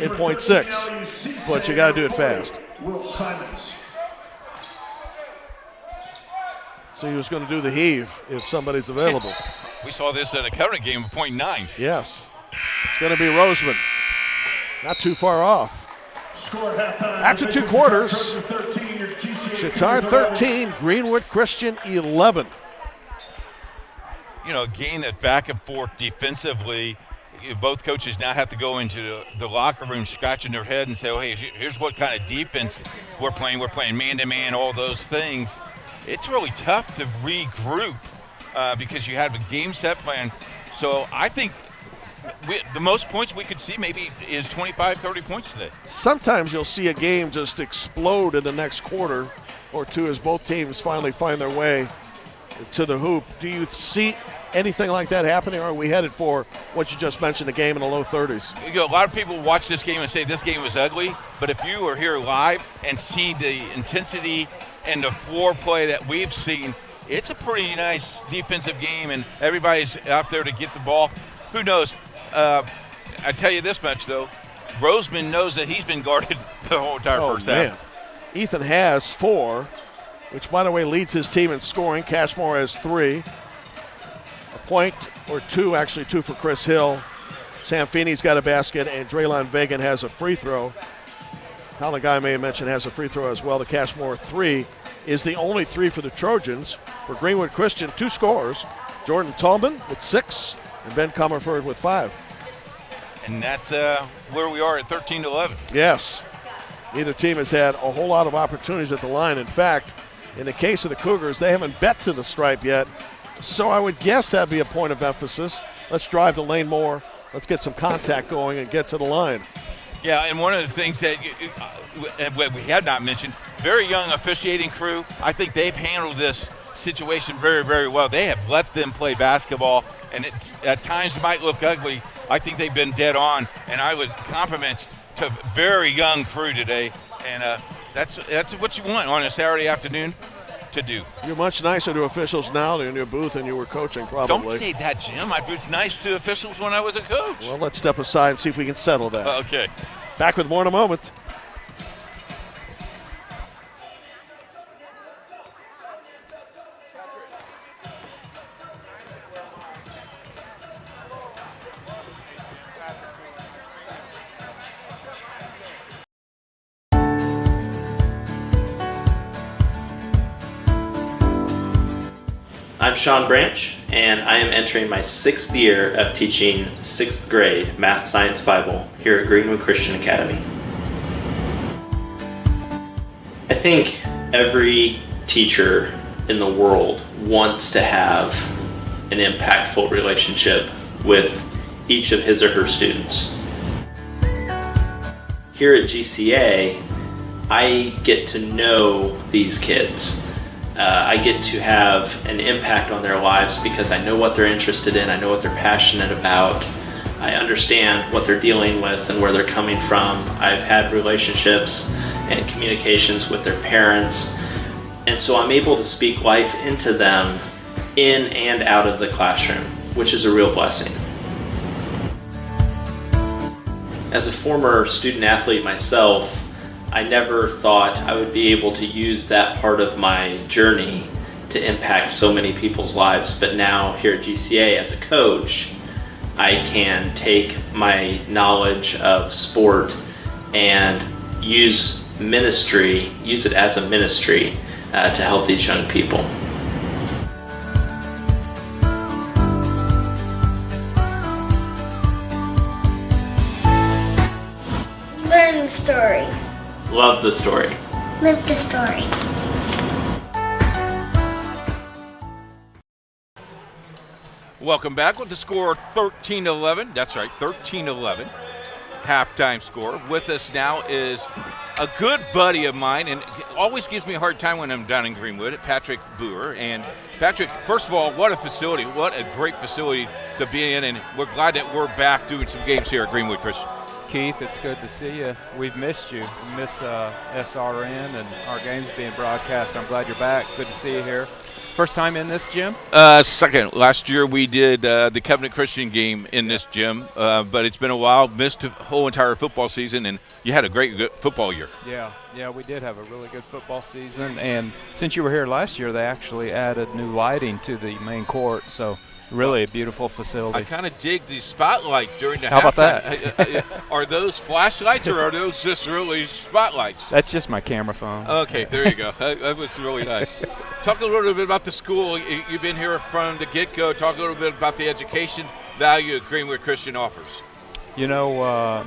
in .6, but you got to do it fast. See who's going to do the heave if somebody's available. We saw this at a current game of .9. Yes. It's going to be Roseman. Not too far off. After 2 quarters, Chatard 13, Greenwood Christian 11. You know, a game that's back and forth defensively. Both coaches now have to go into the locker room scratching their head and say, oh, hey, here's what kind of defense we're playing. We're playing man-to-man, all those things. It's really tough to regroup because you have a game set plan. So I think the most points we could see maybe is 25, 30 points today. Sometimes you'll see a game just explode in the next quarter or 2 as both teams finally find their way to the hoop. Do you see anything like that happening, or are we headed for what you just mentioned, a game in the low 30s? You know, a lot of people watch this game and say this game was ugly, but if you are here live and see the intensity and the floor play that we've seen, it's a pretty nice defensive game, and everybody's out there to get the ball. Who knows? I tell you this much, though. Roseman knows that he's been guarded the whole entire first half. Ethan has 4, which, by the way, leads his team in scoring. Cashmore has 3. A point or 2, actually 2 for Chris Hill. Sam Feeney's got a basket, and Draylon Vagan has a free throw. Colin Guy may have mentioned has a free throw as well. The Cashmore 3 is the only 3 for the Trojans. For Greenwood Christian, 2 scorers. Jordan Tallman with 6, and Ben Comerford with 5. And that's where we are at 13-11. Yes. Neither team has had a whole lot of opportunities at the line. In fact, in the case of the Cougars, they haven't bet to the stripe yet. So I would guess that'd be a point of emphasis. Let's drive the lane more. Let's get some contact going and get to the line. Yeah, and one of the things that we had not mentioned, very young officiating crew. I think they've handled this situation very, very well. They have let them play basketball, and at times it might look ugly. I think they've been dead on, and I would compliments to very young crew today, and that's what you want on a Saturday afternoon. to do. You're much nicer to officials now in your booth than you were coaching, probably. Don't say that, Jim. I was nice to officials when I was a coach. Well, let's step aside and see if we can settle that. Okay. Back with more in a moment. I'm Sean Branch, and I am entering my 6th year of teaching 6th grade Math, Science, Bible here at Greenwood Christian Academy. I think every teacher in the world wants to have an impactful relationship with each of his or her students. Here at GCA, I get to know these kids. I get to have an impact on their lives because I know what they're interested in, I know what they're passionate about, I understand what they're dealing with and where they're coming from. I've had relationships and communications with their parents, and so I'm able to speak life into them in and out of the classroom, which is a real blessing. As a former student athlete myself, I never thought I would be able to use that part of my journey to impact so many people's lives, but now here at GCA as a coach, I can take my knowledge of sport and use it as a ministry to help these young people. Learn the story. Love the story. Live the story. Welcome back with the score 13-11. That's right, 13-11. Halftime score. With us now is a good buddy of mine, and always gives me a hard time when I'm down in Greenwood, Patrick Boer. And Patrick, first of all, what a facility. What a great facility to be in, and we're glad that we're back doing some games here at Greenwood Christian. Keith, it's good to see you. We've missed you. We miss SRN and our games being broadcast. I'm glad you're back. Good to see you here. First time in this gym? Second. Last year we did the Covenant Christian game in this gym, but it's been a while. Missed the whole entire football season, and you had a good football year. Yeah, we did have a really good football season, and since you were here last year, they actually added new lighting to the main court, so really a beautiful facility. I kind of dig the spotlight during the How about halftime. that? Are those flashlights or are those just really spotlights? That's just my camera phone. Okay, there you go. That was really nice. Talk a little bit about the school. You've been here from the get-go. Talk a little bit about the education value that Greenwood Christian offers. You know,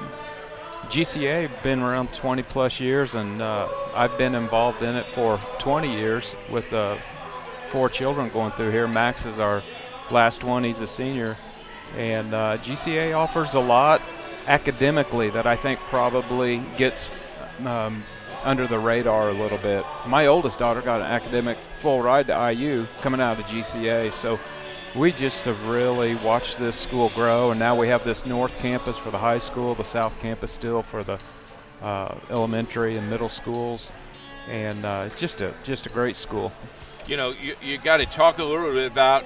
GCA been around 20-plus years, and I've been involved in it for 20 years with 4 children going through here. Max is our last one. He's a senior, and GCA offers a lot academically that I think probably gets under the radar a little bit. My oldest daughter got an academic full ride to IU coming out of GCA, so we just have really watched this school grow, and now we have this north campus for the high school, the south campus still for the elementary and middle schools, and it's just a great school. You know, you got to talk a little bit about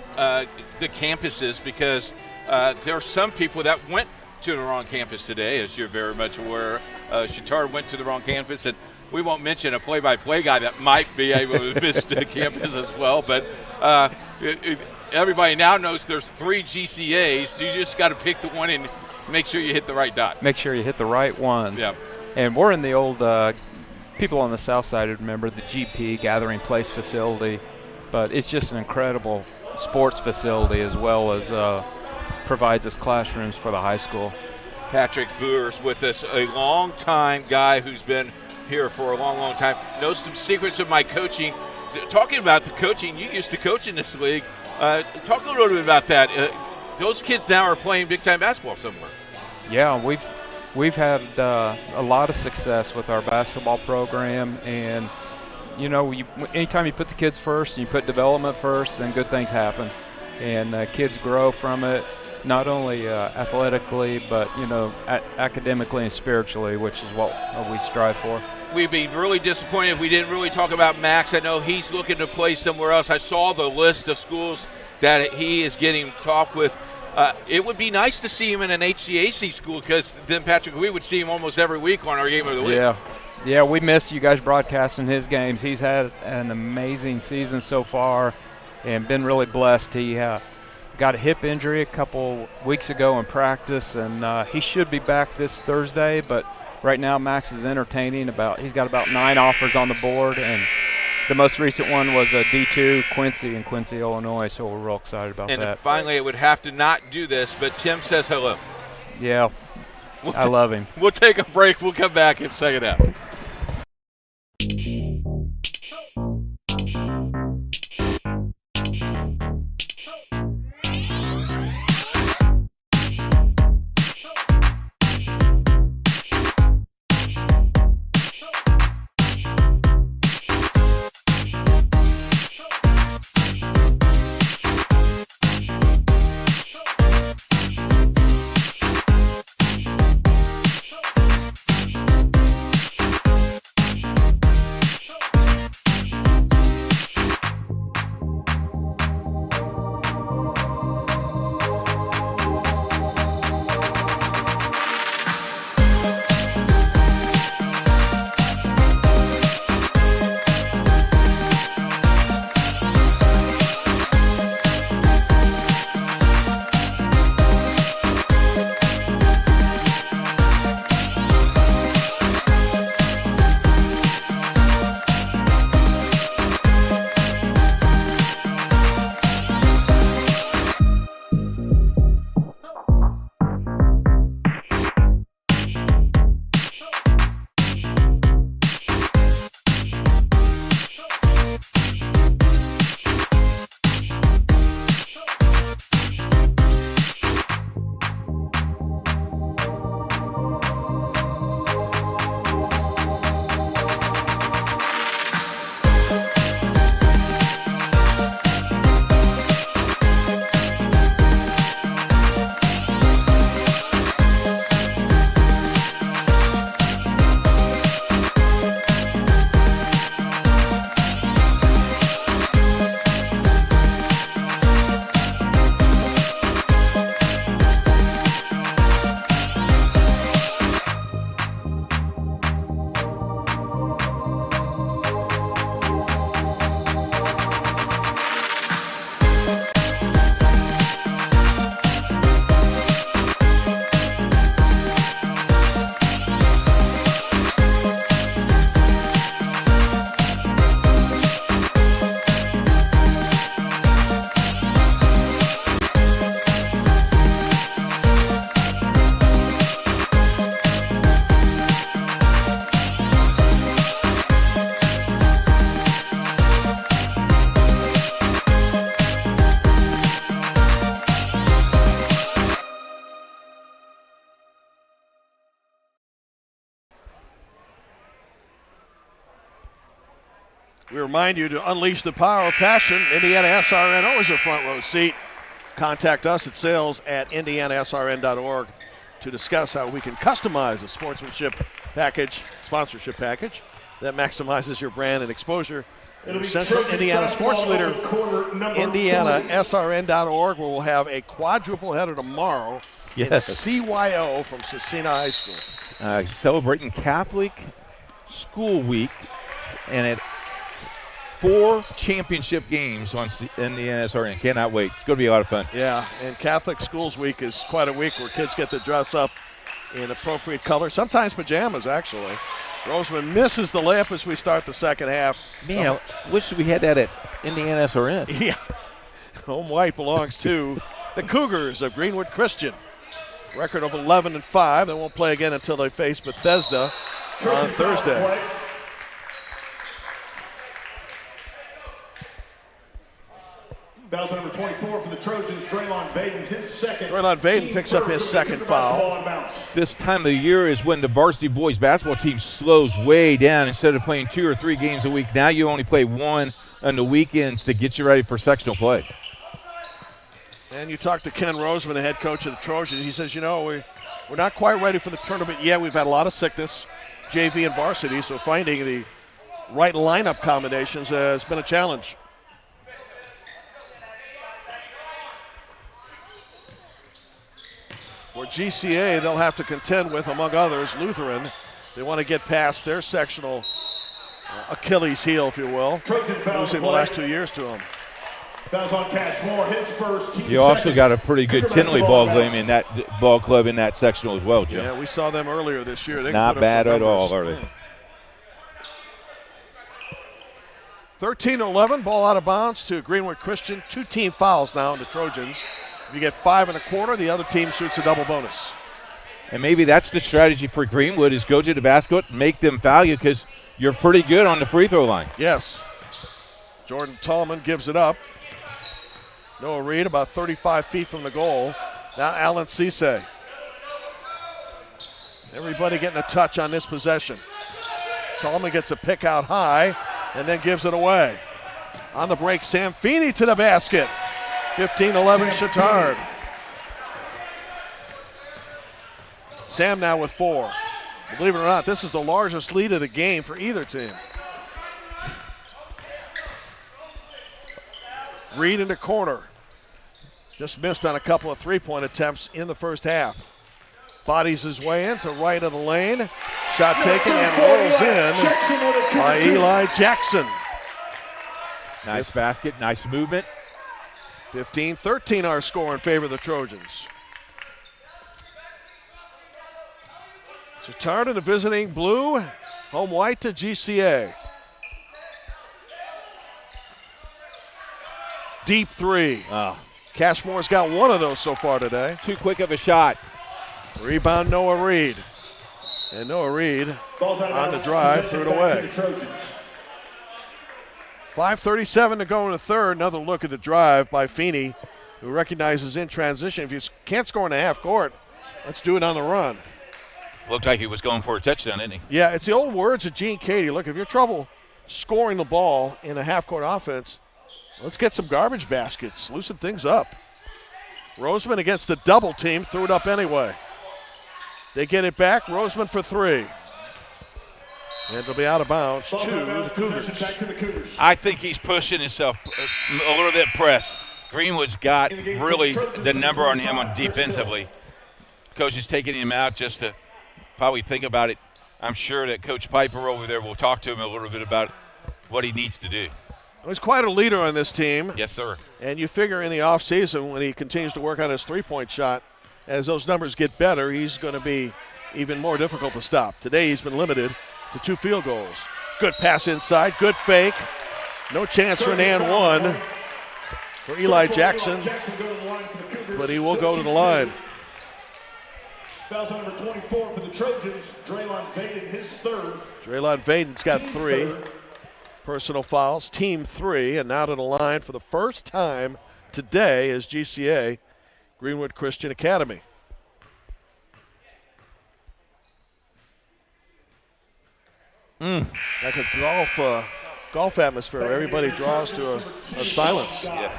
the campuses, because there are some people that went to the wrong campus today, as you're very much aware. Chatard went to the wrong campus, and we won't mention a play-by-play guy that might be able to miss the campus as well. But everybody now knows there's 3 GCAs. You just got to pick the one and make sure you hit the right dot. Make sure you hit the right one. Yeah. And we're in the old people on the south side would remember the GP Gathering Place facility, but it's just an incredible sports facility as well as provides us classrooms for the high school. Patrick Boer's with us, a long-time guy who's been here for a long time, knows some secrets of my coaching. Talking about the coaching, you used to coach in this league. Talk a little bit about that. Those kids now are playing big-time basketball somewhere. Yeah, we've had a lot of success with our basketball program, and you know, anytime you put the kids first and you put development first, then good things happen, and kids grow from it. not only athletically, but, academically and spiritually, which is what we strive for. We'd be really disappointed if we didn't really talk about Max. I know he's looking to play somewhere else. I saw the list of schools that he is getting talk with. It would be nice to see him in an HCAC school, because then, Patrick, we would see him almost every week on our Game of the Week. Yeah, we miss you guys broadcasting his games. He's had an amazing season so far and been really blessed. He got a hip injury a couple weeks ago in practice, and he should be back this Thursday, but right now Max is entertaining. He's got about 9 offers on the board, and the most recent one was a D2 Quincy in Quincy, Illinois, so we're real excited about that. And finally, it would have to not do this, but Tim says hello. Yeah, I love him. We'll take a break. We'll come back in second half. We remind you to unleash the power of passion. IndianaSRN, always a front row seat. Contact us at sales@IndianaSRN.org to discuss how we can customize a sponsorship package that maximizes your brand and exposure. Central Indiana sports leader, IndianaSRN.org, where we'll have a quadruple header tomorrow in CYO from Cecina High School. Celebrating Catholic School Week, and at 4 championship games on IndianaSRN. Cannot wait. It's going to be a lot of fun. Yeah, and Catholic Schools Week is quite a week where kids get to dress up in appropriate colors, sometimes pajamas, actually. Roseman misses the layup as we start the second half. Man, I wish we had that at IndianaSRN. Yeah. Home white belongs to the Cougars of Greenwood Christian. Record of 11-5. They won't play again until they face Bethesda on Thursday. Foul's number 24 for the Trojans, Draylon Vaden, his second. Draylon Vaden picks up his second foul. This time of the year is when the varsity boys basketball team slows way down. Instead of playing 2 or 3 games a week, now you only play 1 on the weekends to get you ready for sectional play. And you talk to Ken Roseman, the head coach of the Trojans. He says, we're not quite ready for the tournament yet. We've had a lot of sickness, JV and varsity, so finding the right lineup combinations has been a challenge. For GCA, they'll have to contend with, among others, Lutheran. They want to get past their sectional Achilles heel, if you will, losing the last 2 years to them. Fouls on Cashmore, his first, team You also second. got a pretty good Tinley ball club in that sectional as well, Joe. Yeah, we saw them earlier this year. They Not put up bad some at all, numbers. are they? 13-11, ball out of bounds to Greenwood Christian. 2 team fouls now on the Trojans. If you get 5 1/4, the other team shoots a double bonus. And maybe that's the strategy for Greenwood is go to the basket, make them foul you because you're pretty good on the free throw line. Yes. Jordan Tallman gives it up. Noah Reed about 35 feet from the goal. Now Alan Cisse. Everybody getting a touch on this possession. Tallman gets a pick out high and then gives it away. On the break, Sam Feeney to the basket. 15-11 Chatard. Sam now with 4. Believe it or not, this is the largest lead of the game for either team. Reed in the corner. Just missed on a couple of three-point attempts in the first half. Bodies his way into right of the lane. Shot taken and rolls in by Eli Jackson. Nice basket, nice movement. 15-13 our score in favor of the Trojans. Chatard in the visiting blue, home white to GCA. Deep 3. Oh. Cashmore's got 1 of those so far today. Too quick of a shot. Rebound Noah Reed. And Noah Reed on the drive threw it away. 5:37 to go in the third. Another look at the drive by Feeney, who recognizes in transition, if you can't score in the half court, let's do it on the run. Looked like he was going for a touchdown, didn't he? Yeah, it's the old words of Gene Cady. Look, if you're trouble scoring the ball in a half-court offense, let's get some garbage baskets, loosen things up. Roseman against the double team, threw it up anyway. They get it back, Roseman for 3. And it'll be out of bounds to the Cougars. I think he's pushing himself a little bit press. Greenwood's got really the number on him on defensively. Coach is taking him out just to probably think about it. I'm sure that Coach Piper over there will talk to him a little bit about what he needs to do. He's quite a leader on this team. Yes, sir. And you figure in the offseason when he continues to work on his three-point shot, as those numbers get better, he's going to be even more difficult to stop. Today he's been limited to 2 field goals. Good pass inside, good fake. No chance for an and 1 for Eli Jackson, but he will go to the line. Fouls on number 24 for the Trojans, Draylon Vaden, his 3rd. Draylon Vaden's got 3 personal fouls, team 3, and now to the line for the first time today is GCA, Greenwood Christian Academy. Like a golf atmosphere. Everybody draws to a silence. Yeah.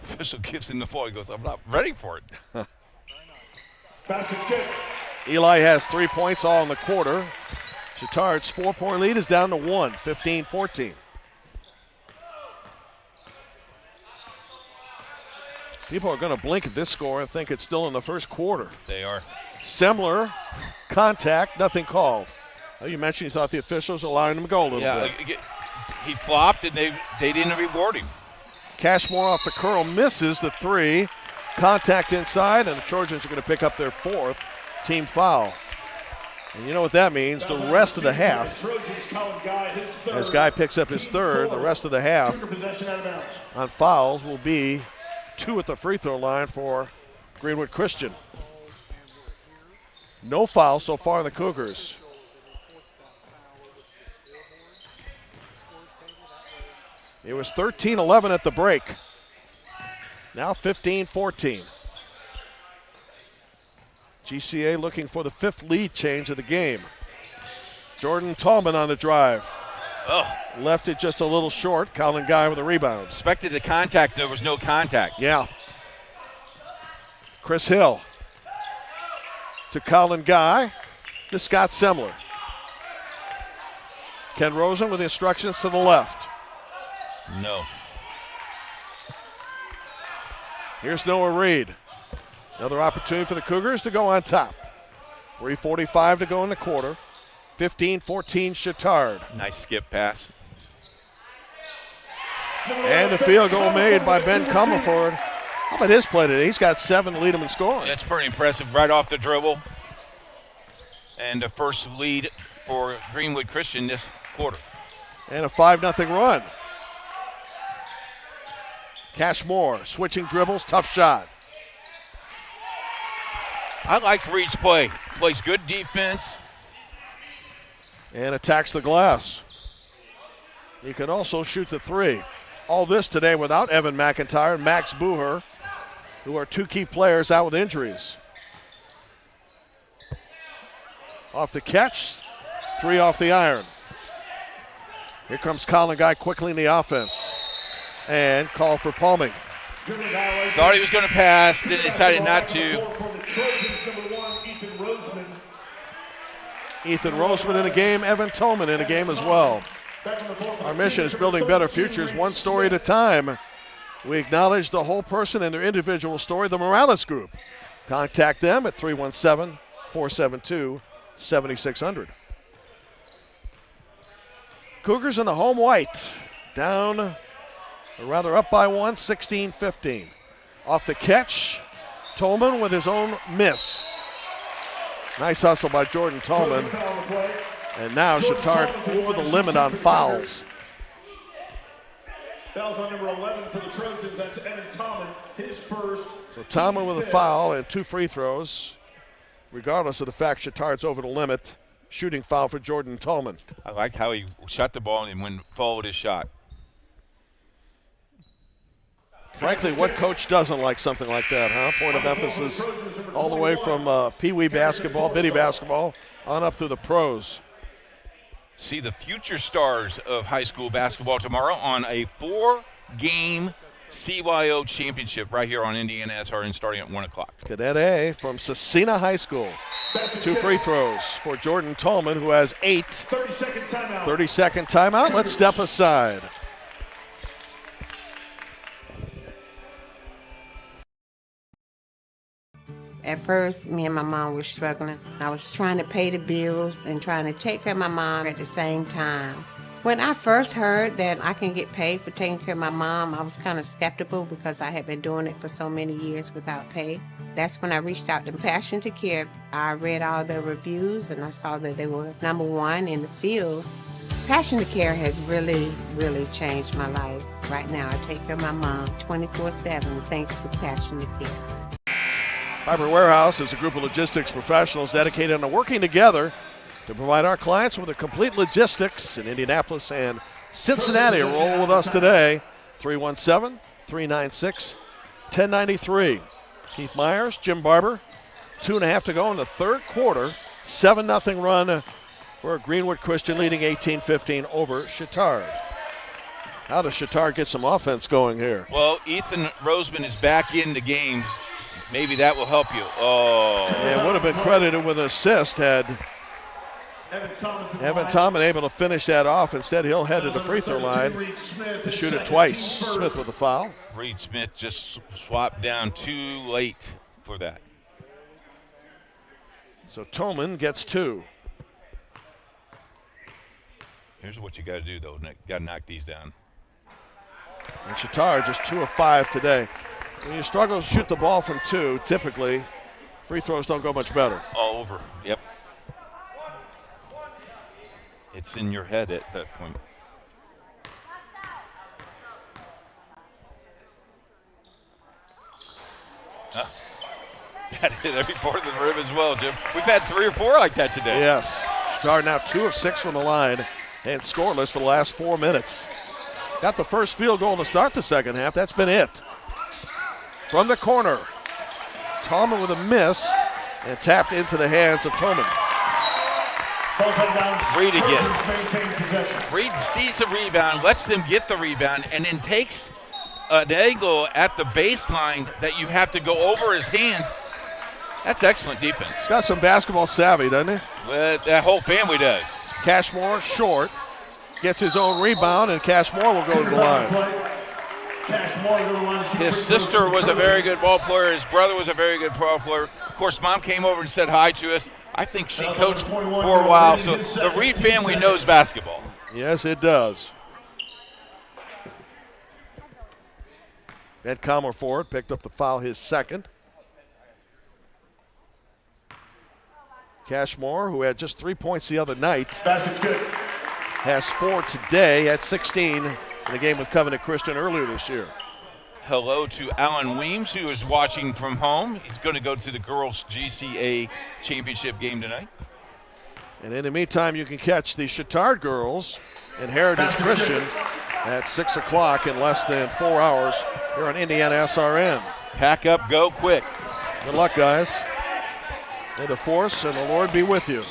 Official gives him the ball. He goes, I'm not ready for it. Basket's good. Eli has 3 points all in the quarter. Chatard's 4-point lead is down to 1, 15-14. People are going to blink at this score and think it's still in the first quarter. They are. Semler, contact, nothing called. Well, you mentioned you thought the officials were allowing him to go a little bit. He flopped and they didn't reward him. Cashmore off the curl misses the 3. Contact inside, and the Trojans are going to pick up their 4th team foul. And you know what that means. The rest of the half, as Guy picks up his 3rd, the rest of the half on fouls will be 2 at the free throw line for Greenwood Christian. No foul so far in the Cougars. It was 13-11 at the break. Now 15-14. GCA looking for the 5th lead change of the game. Jordan Tallman on the drive. Oh. Left it just a little short. Colin Guy with a rebound. Expected the contact. There was no contact. Yeah. Chris Hill to Colin Guy to Scott Semler. Ken Rosen with instructions to the left. No. Here's Noah Reed. Another opportunity for the Cougars to go on top. 3:45 to go in the quarter. 15-14 Chatard. Nice skip pass. And the field goal made by Ben Comerford. How about his play today? He's got 7 to lead him in scoring. That's pretty impressive right off the dribble. And the first lead for Greenwood Christian this quarter. And a 5-0 run. Cashmore switching dribbles, tough shot. I like Reed's play. Plays good defense. And attacks the glass. He can also shoot the 3. All this today without Evan McIntyre and Max Buher, who are 2 key players out with injuries. Off the catch, 3 off the iron. Here comes Colin Guy quickly in the offense. And call for palming. Thought he was going to pass, then decided not to. Ethan Roseman in the game, Evan Tolman in the game as well. Our mission is building better futures, one story at a time. We acknowledge the whole person and their individual story, the Morales Group. Contact them at 317-472-7600. Cougars in the home white, down, or rather up by 1, 16-15. Off the catch, Tolman with his own miss. Nice hustle by Jordan Tolman. And now Chatard over the limit on fouls. Fouls on number 11 for the Trojans. That's Evan Tolman, his first. So Tolman with a foul and 2 free throws, regardless of the fact Chatard's over the limit. Shooting foul for Jordan Tolman. I like how he shot the ball and followed his shot. Frankly, what coach doesn't like something like that, huh? Point of emphasis all the way from Pee-wee basketball, bitty basketball, on up to the pros. See the future stars of high school basketball tomorrow on a 4-game CYO championship right here on IndianaSRN starting at 1 o'clock. Cadet A from Cecina High School. 2 free throws for Jordan Tolman, who has 8. 30-second timeout. 30-second timeout. Let's step aside. At first, me and my mom were struggling. I was trying to pay the bills and trying to take care of my mom at the same time. When I first heard that I can get paid for taking care of my mom, I was kind of skeptical because I had been doing it for so many years without pay. That's when I reached out to Passion to Care. I read all the reviews and I saw that they were #1 in the field. Passion to Care has really, really changed my life. Right now, I take care of my mom 24/7 thanks to Passion to Care. Fiber Warehouse is a group of logistics professionals dedicated to working together to provide our clients with a complete logistics in Indianapolis and Cincinnati. Roll with us today, 317-396-1093. Keith Myers, Jim Barber, 2.5 to go in the third quarter. 7-0 run for Greenwood Christian, leading 18-15 over Chatard. How does Chatard get some offense going here? Well, Ethan Roseman is back in the game. Maybe that will help you. Oh. Yeah, would have been credited with an assist had Evan Tolman able to finish that off. Instead, he'll head to the free throw line to shoot it twice. Smith with a foul. Reed Smith just swapped down too late for that. So Tolman gets 2. Here's what you got to do, though. Got to knock these down. And Chatard just 2 of 5 today. When you struggle to shoot the ball from 2, typically free throws don't go much better. All over, yep. It's in your head at that point. That hit every part of the rim as well, Jim. We've had 3 or 4 like that today. Yes. Chatard now 2 of 6 from the line and scoreless for the last 4 minutes. Got the first field goal to start the second half. That's been it. From the corner, Tolman with a miss, and tapped into the hands of Tolman. Reed again. Reed sees the rebound, lets them get the rebound, and then takes an angle at the baseline that you have to go over his hands. That's excellent defense. He's got some basketball savvy, doesn't he? Well, that whole family does. Cashmore short, gets his own rebound, and Cashmore will go to the line. His sister was a very good ball player. His brother was a very good ball player. Of course, Mom came over and said hi to us. I think she coached for a while, so the Reed family knows basketball. Yes, it does. Ed Comer forward, picked up the foul, his second. Cashmore, who had just 3 points the other night, Basket's good. has 4 today at 16 in the game with Covenant Christian earlier this year. Hello to Alan Weems, who is watching from home. He's going to go to the girls' GCA championship game tonight. And in the meantime, you can catch the Chatard girls and Heritage Christian at 6 o'clock in less than 4 hours here on IndianaSRN. Pack up, go quick. Good luck, guys. May the force and the Lord be with you.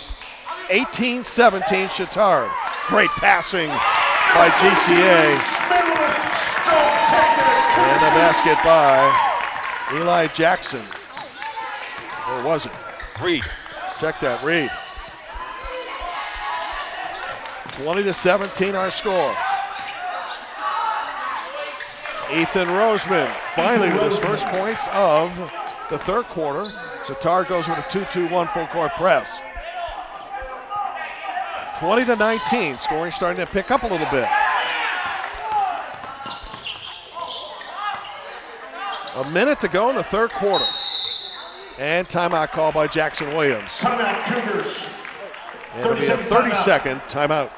18-17 Chatard. Great passing by GCA. And a basket by Eli Jackson. Or was it? Reed. Check that, Reed. 20-17 our score. Ethan Roseman finally with his first points of the third quarter. Chatard goes with a 2-2-1 full court press. 20-19, scoring starting to pick up a little bit. A minute to go in the third quarter. And timeout call by Jackson Williams. Timeout, Cougars. And it'll be a 30-second timeout.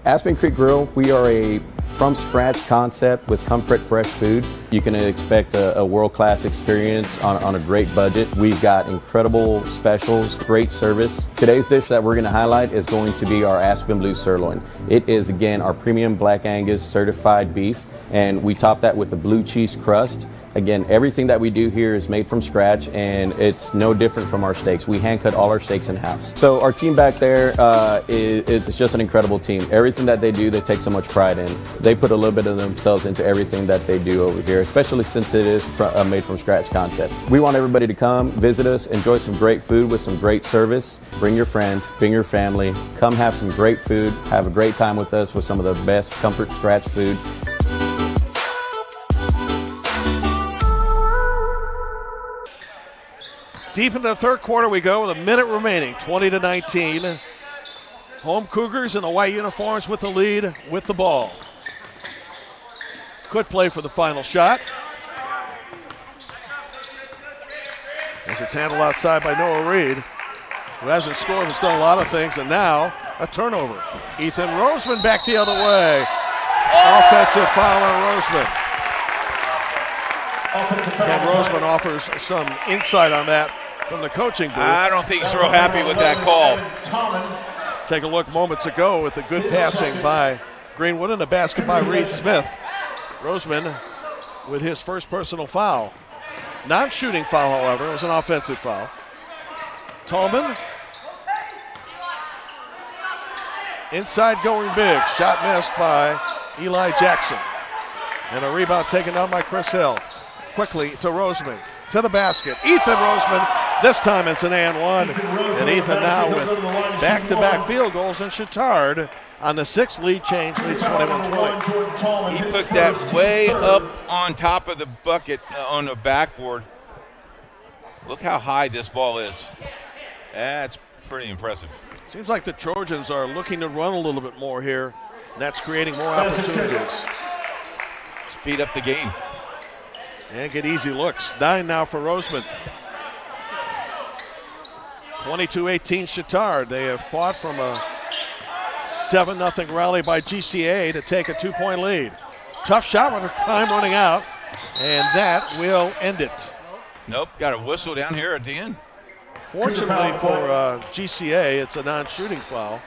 Aspen Creek Grill, we are a from-scratch concept with comfort fresh food. You can expect a world-class experience on a great budget. We've got incredible specials, great service. Today's dish that we're going to highlight is going to be our Aspen Blue Sirloin. It is, again, our premium Black Angus certified beef, and we top that with the blue cheese crust. Again, everything that we do here is made from scratch, and it's no different from our steaks. We hand cut all our steaks in-house. So our team back there, it's just an incredible team. Everything that they do, they take so much pride in. They put a little bit of themselves into everything that they do over here, especially since it is a made from scratch concept. We want everybody to come, visit us, enjoy some great food with some great service. Bring your friends, bring your family, come have some great food, have a great time with us with some of the best comfort scratch food. Deep into the third quarter we go with a minute remaining, 20-19. Home Cougars in the white uniforms with the lead with the ball. Could play for the final shot. As it's handled outside by Noah Reed, who hasn't scored, has done a lot of things, and now a turnover. Ethan Roseman back the other way. Offensive foul on Roseman. Ken Roseman offers some insight on that from the coaching booth. I don't think he's real happy with that call. Take a look moments ago with the good passing by Greenwood and a basket by Reed Smith. Roseman with his first personal foul. Non-shooting foul, however. It was an offensive foul. Tolman. Inside going big. Shot missed by Eli Jackson. And a rebound taken down by Chris Hill. Quickly to Roseman. To the basket. Ethan Roseman. This time it's an and one. And Ethan now with back-to-back field goals, and Chatard on the 6th lead change leads 21-20. He put that way up on top of the bucket on the backboard. Look how high this ball is. That's pretty impressive. Seems like the Trojans are looking to run a little bit more here, and that's creating more opportunities. Speed up the game. And get easy looks. 9 now for Roseman. 22-18 Chatard. They have fought from a 7-0 rally by GCA to take a 2-point lead. Tough shot with time running out, and that will end it. Nope, got a whistle down here at the end. Fortunately for GCA, it's a non-shooting foul.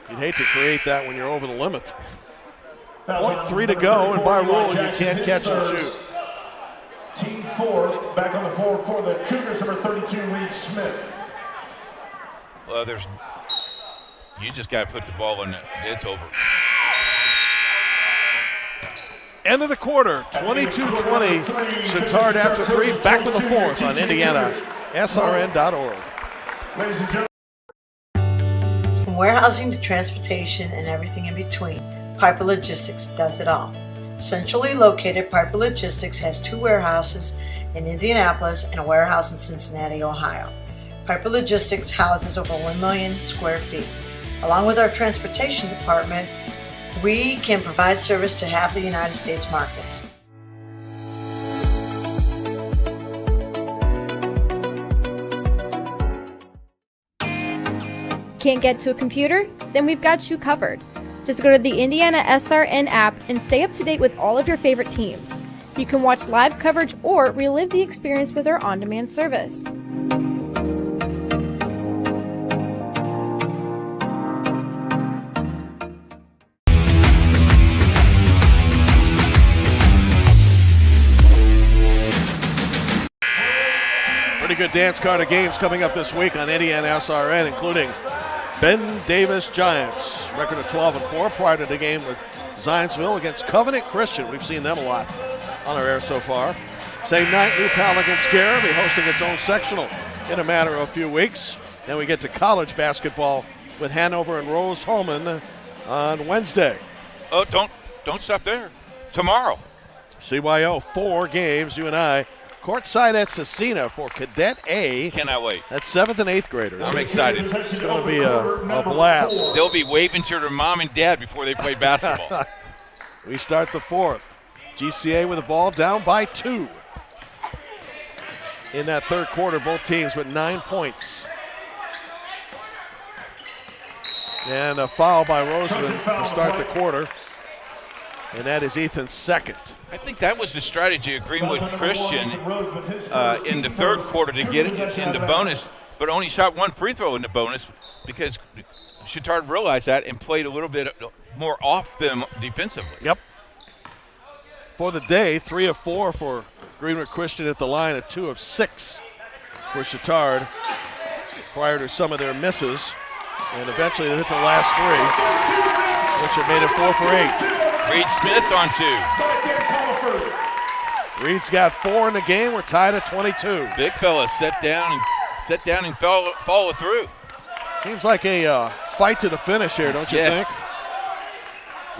You'd hate to create that when you're over the limit. .3 to go, and by rule, you can't catch and shoot. Team fourth, back on the floor for the Cougars, number 32, Reed Smith. Well, you just got to put the ball in it. It's over. End of the quarter, 22-20. Chatard after 3. Back with the fourth on IndianaSRN.org. Ladies and gentlemen. From warehousing to transportation and everything in between, Piper Logistics does it all. Centrally located, Piper Logistics has 2 warehouses in Indianapolis and a warehouse in Cincinnati, Ohio. Piper Logistics houses over 1 million square feet. Along with our transportation department, we can provide service to half the United States markets. Can't get to a computer? Then we've got you covered. Just go to the IndianaSRN app and stay up to date with all of your favorite teams. You can watch live coverage or relive the experience with our on-demand service. Pretty good dance card of games coming up this week on IndianaSRN, including Ben Davis Giants, record of 12-4 prior to the game with Zionsville against Covenant Christian. We've seen them a lot on our air so far. Same night, New Pal against Gare will be hosting its own sectional in a matter of a few weeks. Then we get to college basketball with Hanover and Rose-Hulman on Wednesday. Oh, don't stop there. Tomorrow. CYO, 4 games, you and I. Courtside at Cecina for Cadet A. Cannot wait. That's 7th and 8th graders. I'm excited. It's going to be a blast. They'll be waving to their mom and dad before they play basketball. We start the 4th. GCA with the ball down by 2. In that third quarter, both teams with 9 points. And a foul by Roseman to start the quarter. And that is Ethan's second. I think that was the strategy of Greenwood Christian in the third quarter to get into bonus, but only shot 1 free throw in the bonus because Chatard realized that and played a little bit more off them defensively. Yep. For the day, 3 of 4 for Greenwood Christian at the line, and 2 of 6 for Chatard prior to some of their misses. And eventually they hit the last 3, which have made it 4 for 8. Reed Smith on 2. Reed's got 4 in the game. We're tied at 22. Big fella set down and follow through. Seems like a fight to the finish here, don't you think?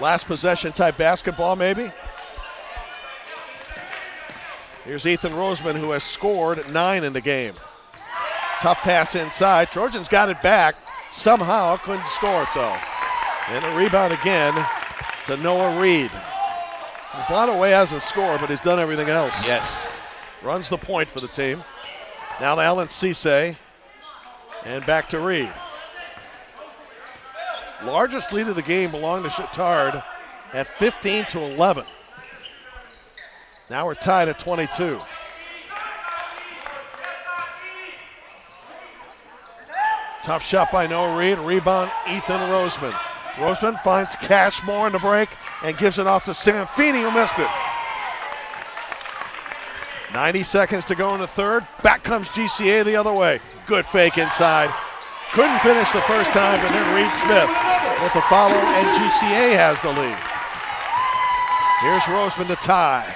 Last possession type basketball, maybe. Here's Ethan Roseman, who has scored 9 in the game. Tough pass inside. Trojans got it back. Somehow couldn't score it, though. And a rebound again to Noah Reed. Way hasn't scored, but he's done everything else. Yes. Runs the point for the team. Now to Alan Cisse. And back to Reed. Largest lead of the game belonged to Chatard at 15-11. Now we're tied at 22. Tough shot by Noah Reed. Rebound, Ethan Roseman. Roseman finds Cashmore in the break and gives it off to Samfini, who missed it. 90 seconds to go in the third. Back comes GCA the other way. Good fake inside. Couldn't finish the first time, but then Reed Smith with the follow, and GCA has the lead. Here's Roseman to tie.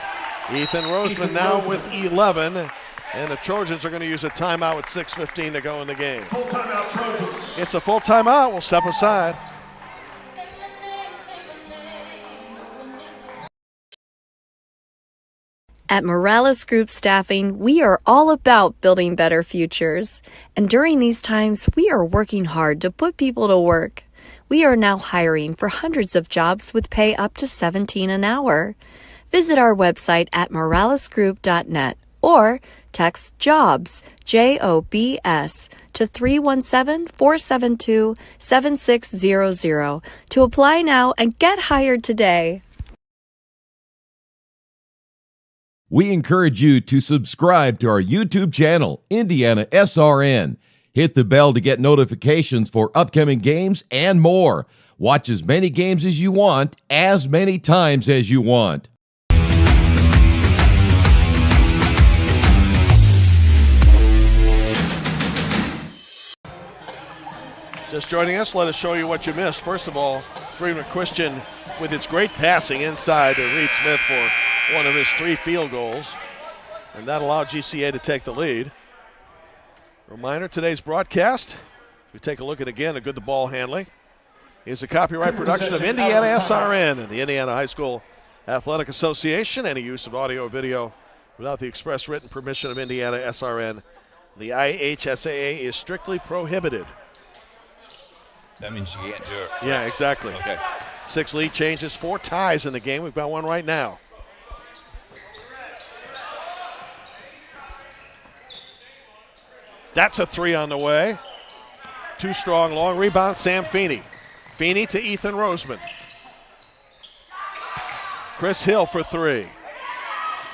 Ethan Roseman now with 11, and the Trojans are going to use a timeout with 6:15 to go in the game. Full timeout, Trojans. It's a full timeout. We'll step aside. At Morales Group Staffing, we are all about building better futures. And during these times, we are working hard to put people to work. We are now hiring for hundreds of jobs with pay up to $17 an hour. Visit our website at moralesgroup.net or text JOBS, JOBS, to 317-472-7600 to apply now and get hired today. We encourage you to subscribe to our YouTube channel, IndianaSRN. Hit the bell to get notifications for upcoming games and more. Watch as many games as you want, as many times as you want. Just joining us, let us show you what you missed. First of all, Greenwood Christian with its great passing inside to Reed Smith for one of his 3 field goals. And that allowed GCA to take the lead. Reminder, today's broadcast, we take a look at again, the ball handling, is a copyright production of IndianaSRN and the Indiana High School Athletic Association. Any use of audio or video without the express written permission of IndianaSRN, the IHSAA, is strictly prohibited. That means you can't do it. Yeah, exactly. Okay. 6 lead changes, 4 ties in the game. We've got one right now. That's a 3 on the way. 2 strong, long rebound, Sam Feeney. Feeney to Ethan Roseman. Chris Hill for 3.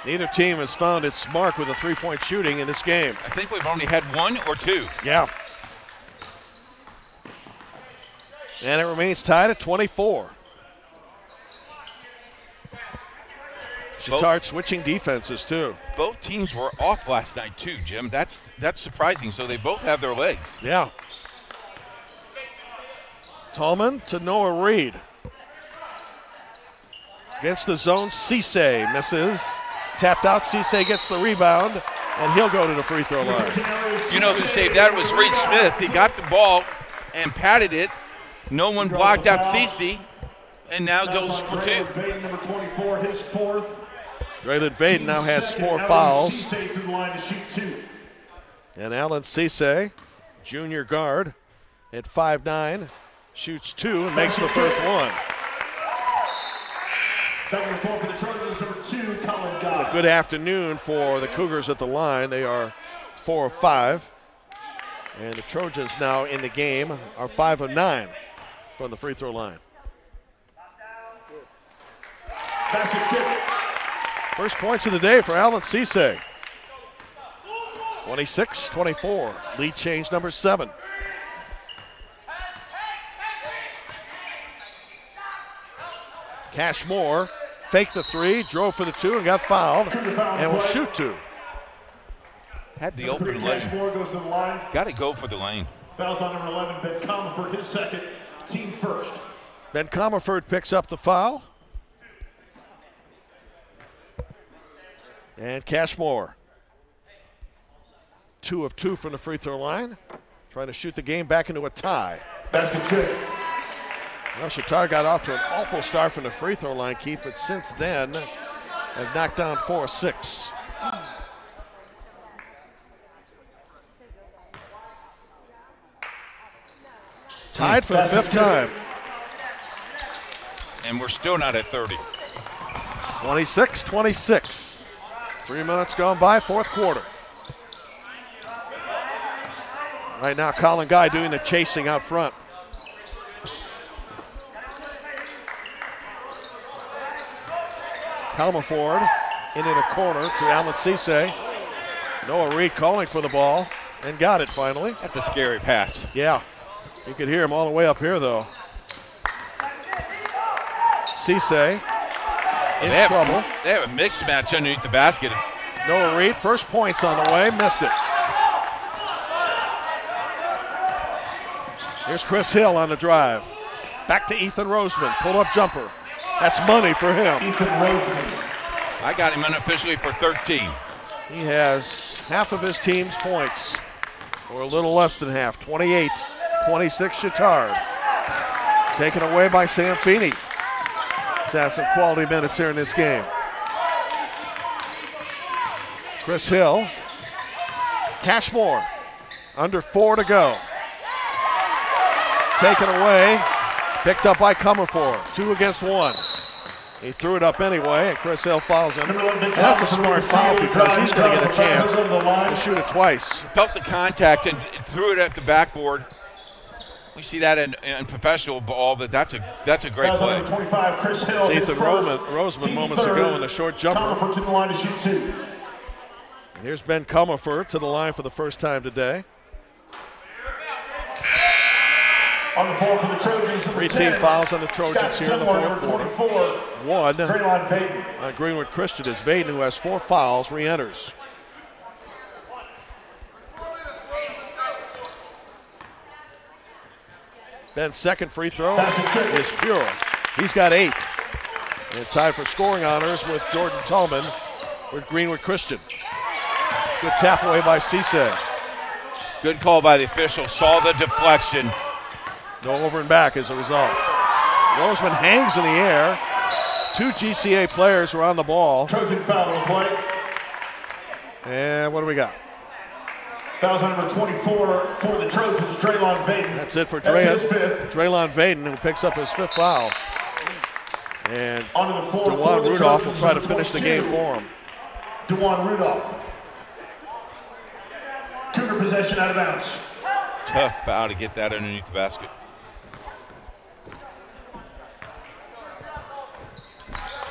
Neither team has found its mark with a 3-point shooting in this game. I think we've only had 1 or 2. Yeah. And it remains tied at 24. Chatard switching defenses, too. Both teams were off last night, too, Jim. That's surprising. So they both have their legs. Yeah. Tallman to Noah Reed. Against the zone, Cisse misses. Tapped out, Cisse gets the rebound, and he'll go to the free throw line. You know who saved that? It was Reed Smith. He got the ball and patted it. No one blocked out Cisse, and now goes for 2. Number 24, his 4th. Braylon Vaden now has 4 fouls. Cisse through the line to shoot 2. And Alan Cisse, junior guard, at 5'9", shoots 2 and makes the first one. Second for the Trojans, number 2, Colin Guy. A good afternoon for the Cougars at the line. They are 4 of 5. And the Trojans now in the game are 5 of 9 from the free throw line. Basket's good. First points of the day for Alan Cisse. 26-24, lead change number 7. Cashmore faked the 3, drove for the 2, and got fouled, and will shoot 2. Had the open lane. Cashmore goes to the line. Got to go for the lane. Fouls on number 11, Ben Comerford, his 2nd, team 1st. Ben Comerford picks up the foul. And Cashmore, 2 of 2 from the free throw line, trying to shoot the game back into a tie. Basket's good. Well, Chatard got off to an awful start from the free throw line, Keith, but since then have knocked down 4 of 6. Tied for the 5th time. And we're still not at 30. 26-26. 3 minutes gone by, 4th quarter. Right now, Colin Guy doing the chasing out front. Comerford into the corner to Alan Cisse. Noah Reed calling for the ball and got it finally. That's a scary pass. Yeah. You could hear him all the way up here, though. Cisse in trouble. They have a mismatch underneath the basket. Noah Reed, first points on the way, missed it. Here's Chris Hill on the drive. Back to Ethan Roseman, pull-up jumper. That's money for him. Ethan Roseman. I got him unofficially for 13. He has half of his team's points, or a little less than half, 28-26 Chatard. Taken away by Sam Feeney. He's had some quality minutes here in this game. Chris Hill. Cashmore. Under 4 to go. Taken away. Picked up by Comerford. 2 against 1. He threw it up anyway, and Chris Hill fouls him. And that's a smart foul because he's going to get a chance to shoot it twice. Felt the contact and threw it at the backboard. We see that in professional ball, but that's a great play. 25, Chris Hill. Ethan Roseman moments ago in the short jumper. Comerford to the line to shoot 2. And here's Ben Comerford to the line for the first time today. On the floor for the Trojans, Three team fouls on the Trojans here in the fourth quarter. 1 on Greenwood Christian as Vaden, who has 4 fouls, re-enters. Ben's second free throw is pure. He's got 8. And tied for scoring honors with Jordan Tallman with Greenwood Christian. Good tap away by Cisse. Good call by the official. Saw the deflection. No over and back as a result. Roseman hangs in the air. 2 GCA players were on the ball. Trojan foul on play. And what do we got? Foul's number 24 for the Trojans, Draylon Vaden. That's it for That's his 5th. Draylon Vaden, who picks up his 5th foul. And Onto the floor DeJuan for the Rudolph will Trojans, try to number finish the 22. game for him. DeJuan Rudolph. Cougar possession out of bounds. Tough foul to get that underneath the basket.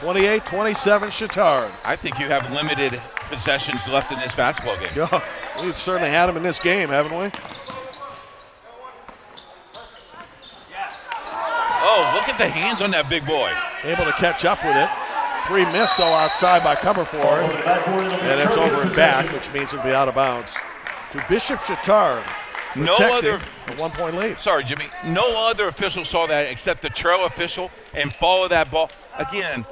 28-27 Chatard. I think you have limited possessions left in this basketball game. Yeah, we've certainly had them in this game, haven't we? Oh, look at the hands on that big boy. Able to catch up with it. 3 missed, though, outside by cover for it. And it's over and back, which means it'll be out of bounds. To Bishop Chatard. No other a 1-point lead. Sorry, Jimmy. No other official saw that except the trail official and followed that ball. Again,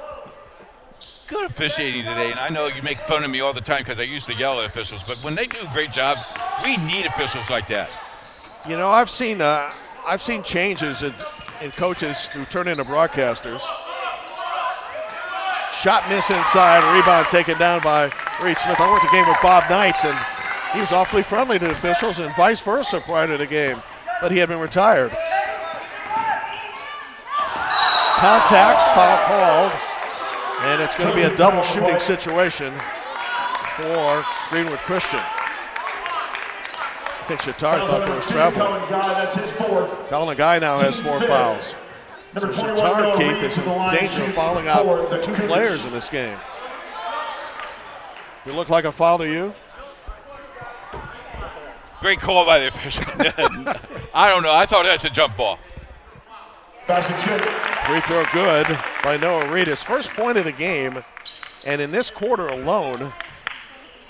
good officiating today. And I know you make fun of me all the time because I used to yell at officials, but when they do a great job, we need officials like that. You know, I've seen changes in coaches who turn into broadcasters. Shot miss inside, rebound taken down by Reed Smith. I worked a game with Bob Knight, and he was awfully friendly to officials and vice versa prior to the game, but he had been retired. Contact, foul called, and it's going to be a double shooting situation for Greenwood Christian. I think Chatard thought there was travel. That's his 4th. Colin Guy now has 4 fouls. So Chatard, Keith, is in danger of fouling out 2 players in this game. Does it look like a foul to you? Great call by the official. I don't know. I thought that's a jump ball. Free throw good by Noah Reed. His first point of the game, and in this quarter alone,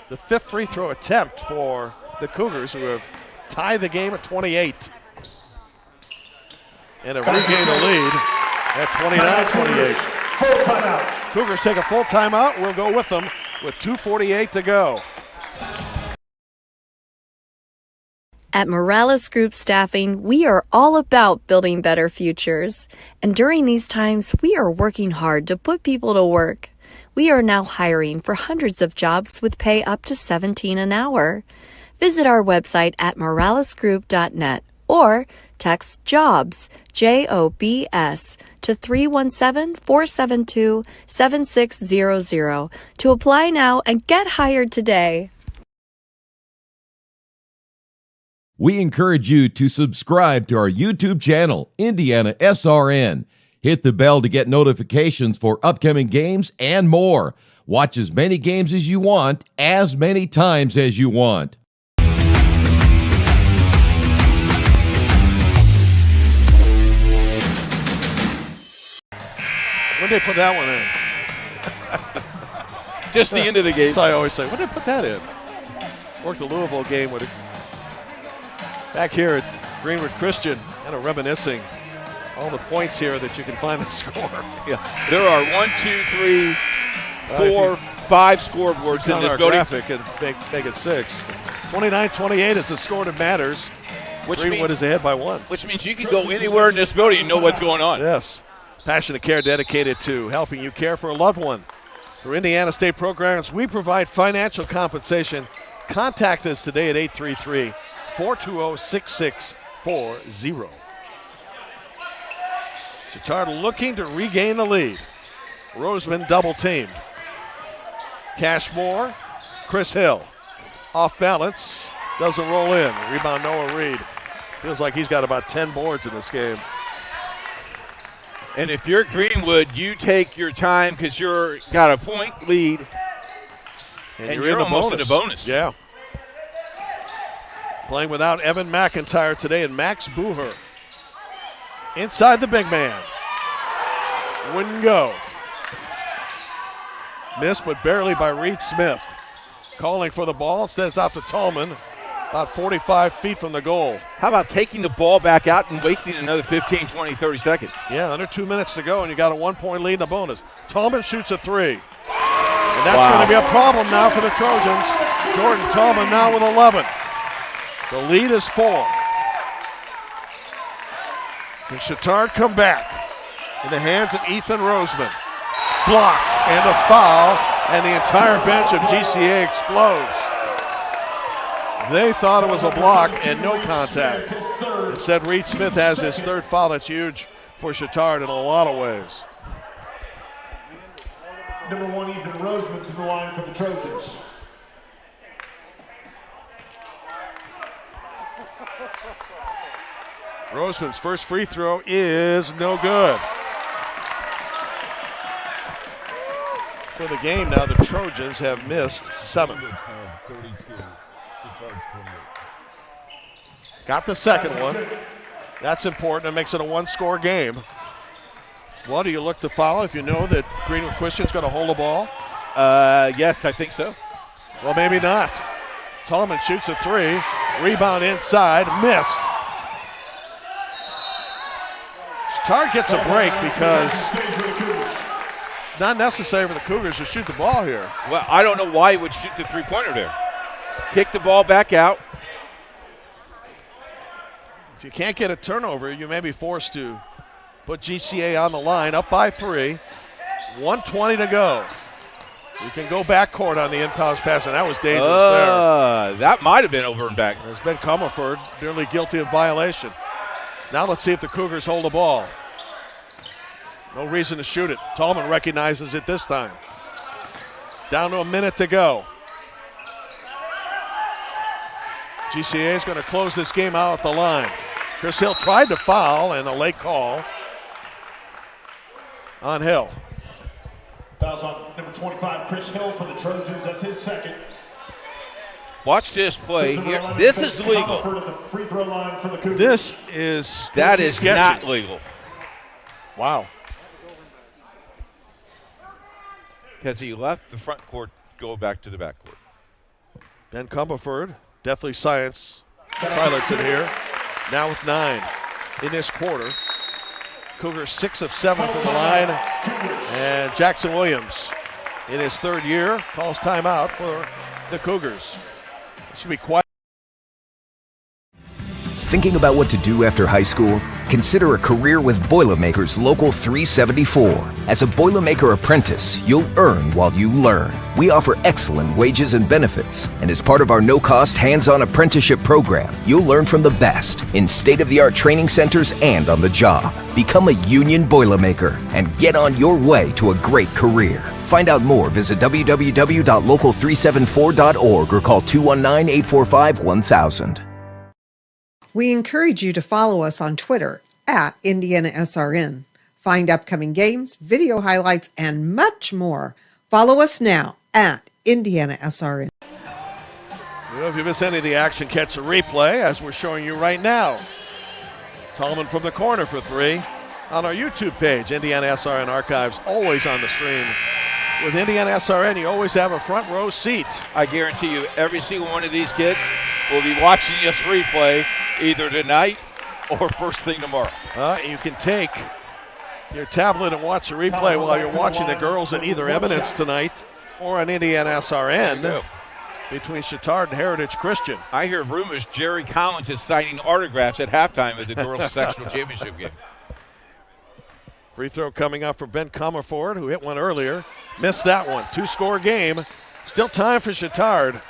the 5th free throw attempt for the Cougars, who have tied the game at 28. And have regained the lead at 29-28. Full timeout. Cougars take a full timeout. We'll go with them with 2:48 to go. At Morales Group Staffing, we are all about building better futures. And during these times, we are working hard to put people to work. We are now hiring for hundreds of jobs with pay up to $17 an hour. Visit our website at moralesgroup.net or text JOBS, JOBS, to 317-472-7600 to apply now and get hired today. We encourage you to subscribe to our YouTube channel, IndianaSRN. Hit the bell to get notifications for upcoming games and more. Watch as many games as you want, as many times as you want. When did they put that one in? Just the end of the game. That's what I always say. When did they put that in? Worked the Louisville game with it. Back here at Greenwood Christian, kind of reminiscing all the points here that you can find the score. Yeah. There are 1, 2, 3, 4, 5 scoreboards in this building. Graphic and make it 6. 29-28 is the score that matters. Greenwood is ahead by 1. Which means you can go anywhere in this building and know what's going on. Yes. Passionate care dedicated to helping you care for a loved one. For Indiana State programs, we provide financial compensation. Contact us today at 833-420-6640. Chatard looking to regain the lead. Roseman double teamed. Cashmore, Chris Hill. Off balance, doesn't roll in. Rebound Noah Reed. Feels like he's got about 10 boards in this game. And if you're Greenwood, you take your time because you're got a point lead, and you're almost in the bonus. Yeah. Playing without Evan McIntyre today and Max Booher. Inside the big man. Wouldn't go. Missed, but barely by Reed Smith. Calling for the ball. Instead, it's out to Tallman, about 45 feet from the goal. How about taking the ball back out and wasting another 15, 20, 30 seconds? Yeah, under 2 minutes to go, and you got a 1-point lead in the bonus. Tallman shoots a three. And that's going to be a problem now for the Trojans. Jordan Tallman now with 11. The lead is 4. Can Chatard come back in the hands of Ethan Roseman? Blocked and a foul, and the entire bench of GCA explodes. They thought it was a block and no contact. Instead, Reed Smith has his third foul. That's huge for Chatard in a lot of ways. Number 1, Ethan Roseman to the line for the Trojans. Roseman's first free throw is no good. For the game now, the Trojans have missed 7. Got the second one. That's important. It makes it a 1-score game. Well, do you look to foul if you know that Greenwood Christian's going to hold the ball? Yes, I think so. Well, maybe not. Tallman shoots a three. Rebound inside. Missed. Chatard gets a break because it's not necessary for the Cougars to shoot the ball here. Well, I don't know why he would shoot the three-pointer there. Kick the ball back out. If you can't get a turnover, you may be forced to put GCA on the line, up by 3. 1:20 to go. You can go backcourt on the inbounds pass, and that was dangerous there. That might have been over and back. There's Ben Comerford nearly guilty of violation. Now let's see if the Cougars hold the ball. No reason to shoot it. Tallman recognizes it this time. Down to a minute to go. GCA is going to close this game out at the line. Chris Hill tried to foul, and a late call on Hill. Fouls on number 25, Chris Hill for the Trojans. That's his second. Watch this play here. This is legal. This is that is sketchy. not legal. Wow. Because he left the front court, go back to the back court. Ben Comerford, Deathly Science pilots it here. Now with 9 in this quarter. Cougars 6 of 7 from the line. And Jackson Williams, in his third year, calls timeout for the Cougars. This should be quiet. Thinking about what to do after high school? Consider a career with Boilermakers Local 374. As a Boilermaker apprentice, you'll earn while you learn. We offer excellent wages and benefits, and as part of our no-cost hands-on apprenticeship program, you'll learn from the best in state-of-the-art training centers and on the job. Become a union Boilermaker and get on your way to a great career. Find out more, visit www.local374.org or call 219-845-1000. We encourage you to follow us on Twitter at IndianaSRN. Find upcoming games, video highlights, and much more. Follow us now at IndianaSRN. If you miss any of the action, catch the replay as we're showing you right now. Tallman from the corner for 3 on our YouTube page. IndianaSRN Archives always on the stream. With IndianaSRN, you always have a front row seat. I guarantee you, every single one of these kids will be watching this replay either tonight or first thing tomorrow. You can take your tablet and watch the replay while you're watching the girls at either Eminence tonight or on IndianaSRN between Chatard and Heritage Christian. I hear rumors Jerry Collins is signing autographs at halftime of the girls' sectional championship game. Free throw coming up for Ben Comerford, who hit one earlier. Missed that one. 2-score game. Still time for Chatard.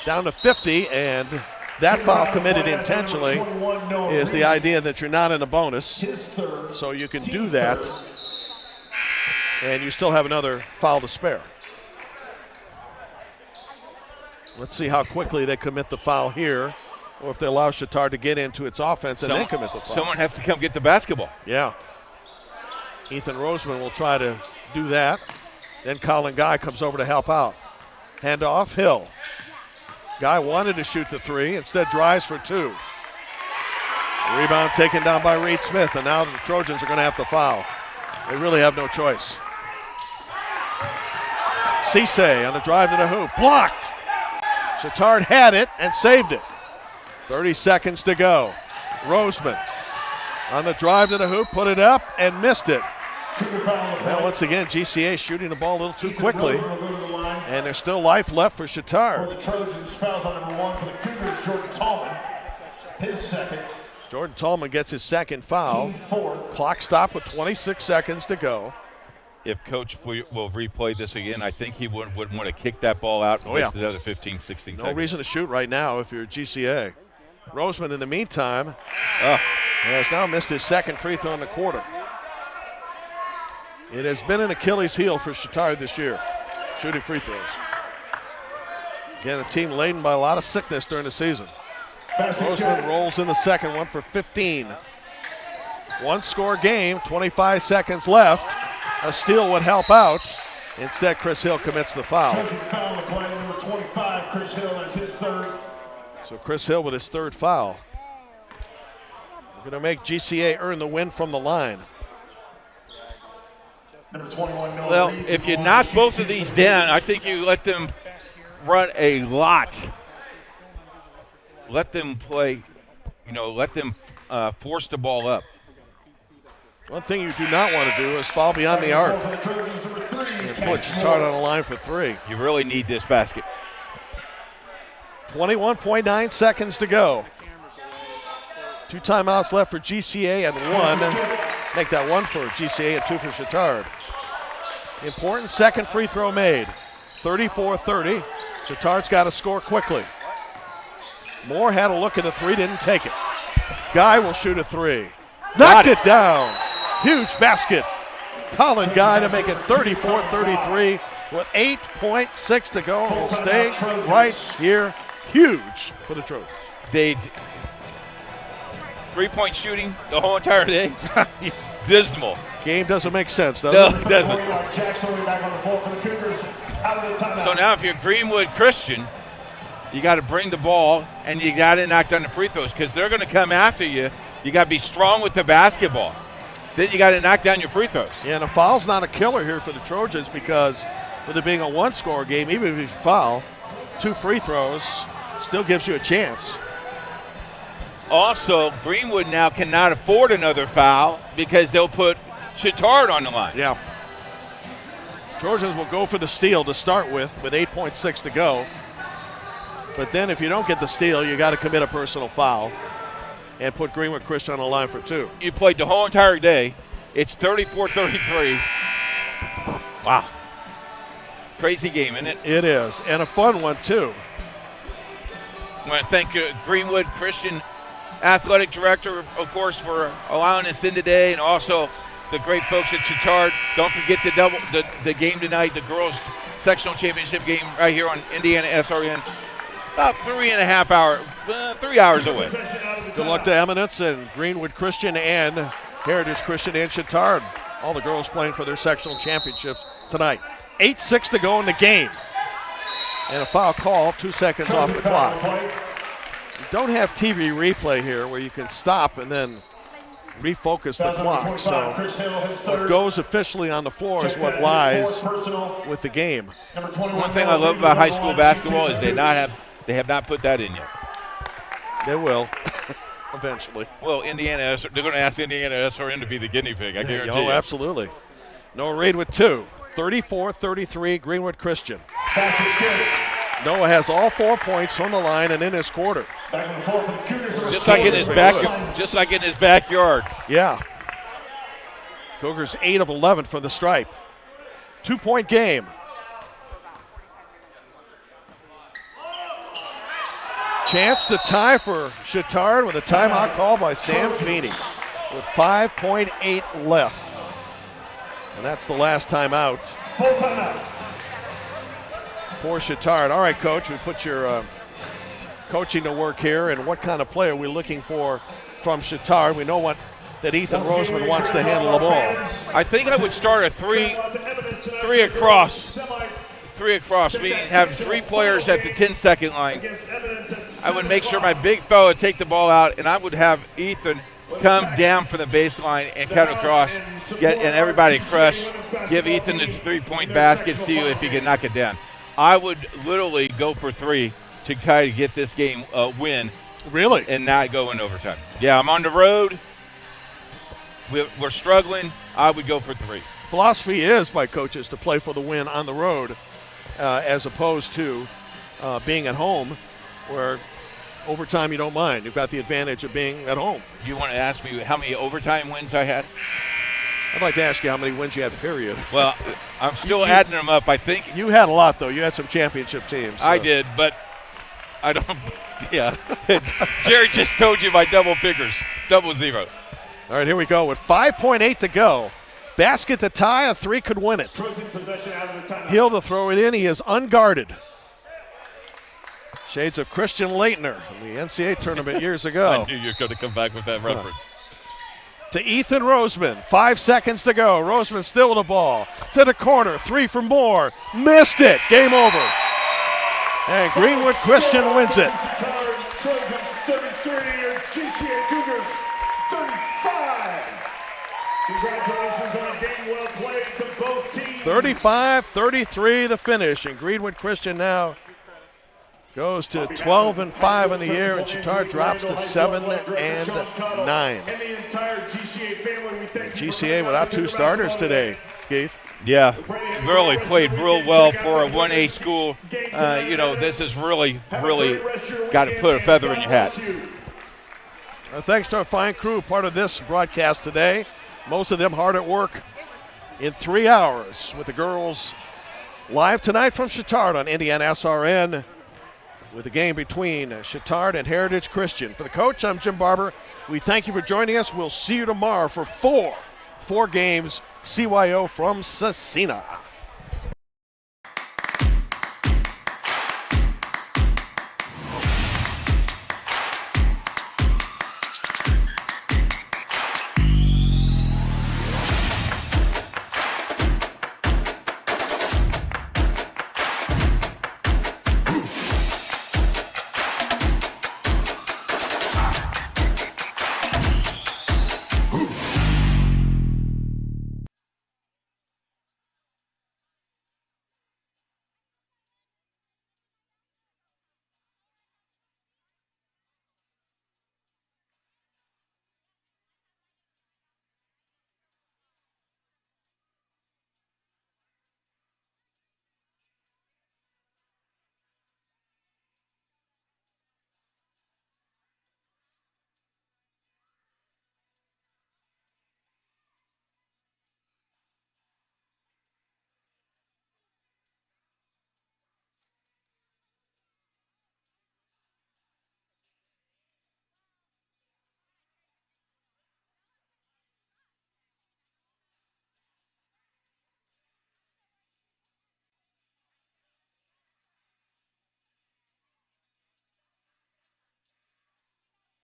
Down to 50, and that foul committed intentionally is the idea that you're not in a bonus. So you can do that, and you still have another foul to spare. Let's see how quickly they commit the foul here, or if they allow Chatard to get into its offense and then commit the foul. Someone has to come get the basketball. Yeah. Ethan Roseman will try to do that. Then Colin Guy comes over to help out. Handoff, Hill. Guy wanted to shoot the 3, instead drives for 2. Rebound taken down by Reed Smith, and now the Trojans are going to have to foul. They really have no choice. Cisse on the drive to the hoop. Blocked. Chatard had it and saved it. 30 seconds to go. Roseman on the drive to the hoop, put it up and missed it. Now once again, GCA shooting the ball a little too quickly. And there's still life left for Chatard. For the Trojans, fouls on number 1 for the Cougars, Jordan Tallman. His second. Jordan Tallman gets his second foul. Clock stop with 26 seconds to go. If Coach will replay this again, I think he wouldn't want to kick that ball out and waste another 15, 16 seconds. No reason to shoot right now if you're GCA. Roseman, in the meantime, has now missed his second free throw in the quarter. It has been an Achilles heel for Chatard this year, shooting free throws. Again, a team laden by a lot of sickness during the season. Roseman rolls in the second one for 15. One-score game, 25 seconds left. A steal would help out. Instead, Chris Hill commits the foul. Foul on the play, number 25, Chris Hill, that's his third. So Chris Hill with his third foul. We're going to make GCA earn the win from the line. Number 21, Noah Well, Reed, if you knock both of these down, I think you let them run a lot. Let them play, let them force the ball up. One thing you do not want to do is fall beyond the arc and put Chatard on the line for 3. You really need this basket. 21.9 seconds to go. 2 timeouts left for GCA and 1. Make that 1 for GCA and 2 for Chatard. Important second free throw made. 34-30. Chatard's got to score quickly. Moore had a look at a 3, didn't take it. Guy will shoot a 3. Knocked it down. Huge basket. Colin Guy to make it 34-33 with 8.6 to go. Will stay right here. Huge for the Trojans. They 3-point shooting the whole entire day. Dismal. Game doesn't make sense, though. No, it doesn't. So now if you're Greenwood Christian, you got to bring the ball and you got to knock down the free throws because they're going to come after you. You got to be strong with the basketball. Then you got to knock down your free throws. Yeah, and a foul's not a killer here for the Trojans because with it being a one-score game, even if you foul, 2 free throws still gives you a chance. Also, Greenwood now cannot afford another foul because they'll put Chatard on the line. Yeah. Trojans will go for the steal to start with 8.6 to go. But then if you don't get the steal, you got to commit a personal foul and put Greenwood Christian on the line for 2. You played the whole entire day. It's 34-33. Wow. Crazy game, isn't it? It is, and a fun one, too. I want to thank Greenwood Christian Athletic Director, of course, for allowing us in today, and also the great folks at Chatard. Don't forget the game tonight, the girls' sectional championship game right here on IndianaSRN. About 3 hours away. Good luck to Eminence and Greenwood Christian and Heritage Christian and Chatard. All the girls playing for their sectional championships tonight. 8:06 to go in the game. And a foul call, 2 seconds off the clock. You don't have TV replay here where you can stop and then refocus the clock. So what goes officially on the floor is what lies with the game. One thing I love about high school basketball is they have not put that in yet. They will, eventually. Well, they're going to ask IndianaSRN to be the guinea pig, I guarantee you. Oh, absolutely. Noah Reed with 2. 34-33, Greenwood Christian. Noah has all 4 points from the line and in his quarter. Just like in his backyard. Yeah. Cougars 8 of 11 from the stripe. 2-point game. Chance to tie for Chatard with a timeout call by Sam Feeney with 5.8 left. And that's the last timeout for Chatard. All right, Coach, we put your coaching to work here, and what kind of play are we looking for from Chatard? We know that Ethan Roseman wants to handle the ball. I think I would start a three across 3 across, we have 3 players at the 10-second line, I would make sure my big fella would take the ball out, and I would have Ethan come down from the baseline and cut across, and everybody crush, give Ethan the 3-point basket, see if he can knock it down. I would literally go for 3 to try to get this game win. Really? And not go in overtime. Yeah, I'm on the road. We're struggling. I would go for 3. Philosophy is by coaches to play for the win on the road as opposed to being at home where overtime you don't mind. You've got the advantage of being at home. You want to ask me how many overtime wins I had? I'd like to ask you how many wins you had, period. Well, I'm still adding them up, I think. You had a lot, though. You had some championship teams. So. I did, but I don't – yeah. Jerry just told you my double figures, 0. All right, here we go with 5.8 to go. Basket to tie, a 3 could win it. Hill to throw it in. He is unguarded. Shades of Christian Leitner in the NCAA tournament years ago. I knew you were going to come back with that reference. To Ethan Roseman, 5 seconds to go. Roseman still with the ball. To the corner, 3 for more. Missed it. Game over. And Greenwood Christian wins it. Trojans 33 and GCA Cougars 35. Congratulations on a game well played to both teams. 35-33 the finish. And Greenwood Christian now goes to 12-5 in the year, and Chatard drops to 7-9. And the entire GCA family, we thank you. GCA without 2 starters today, Keith. Yeah, really played real well for a 1A school. This is really got to put a feather in your hat. Thanks to our fine crew, part of this broadcast today. Most of them hard at work in 3 hours with the girls live tonight from Chatard on IndianaSRN with the game between Chatard and Heritage Christian. For the coach, I'm Jim Barber. We thank you for joining us. We'll see you tomorrow for four games, CYO from Scecina.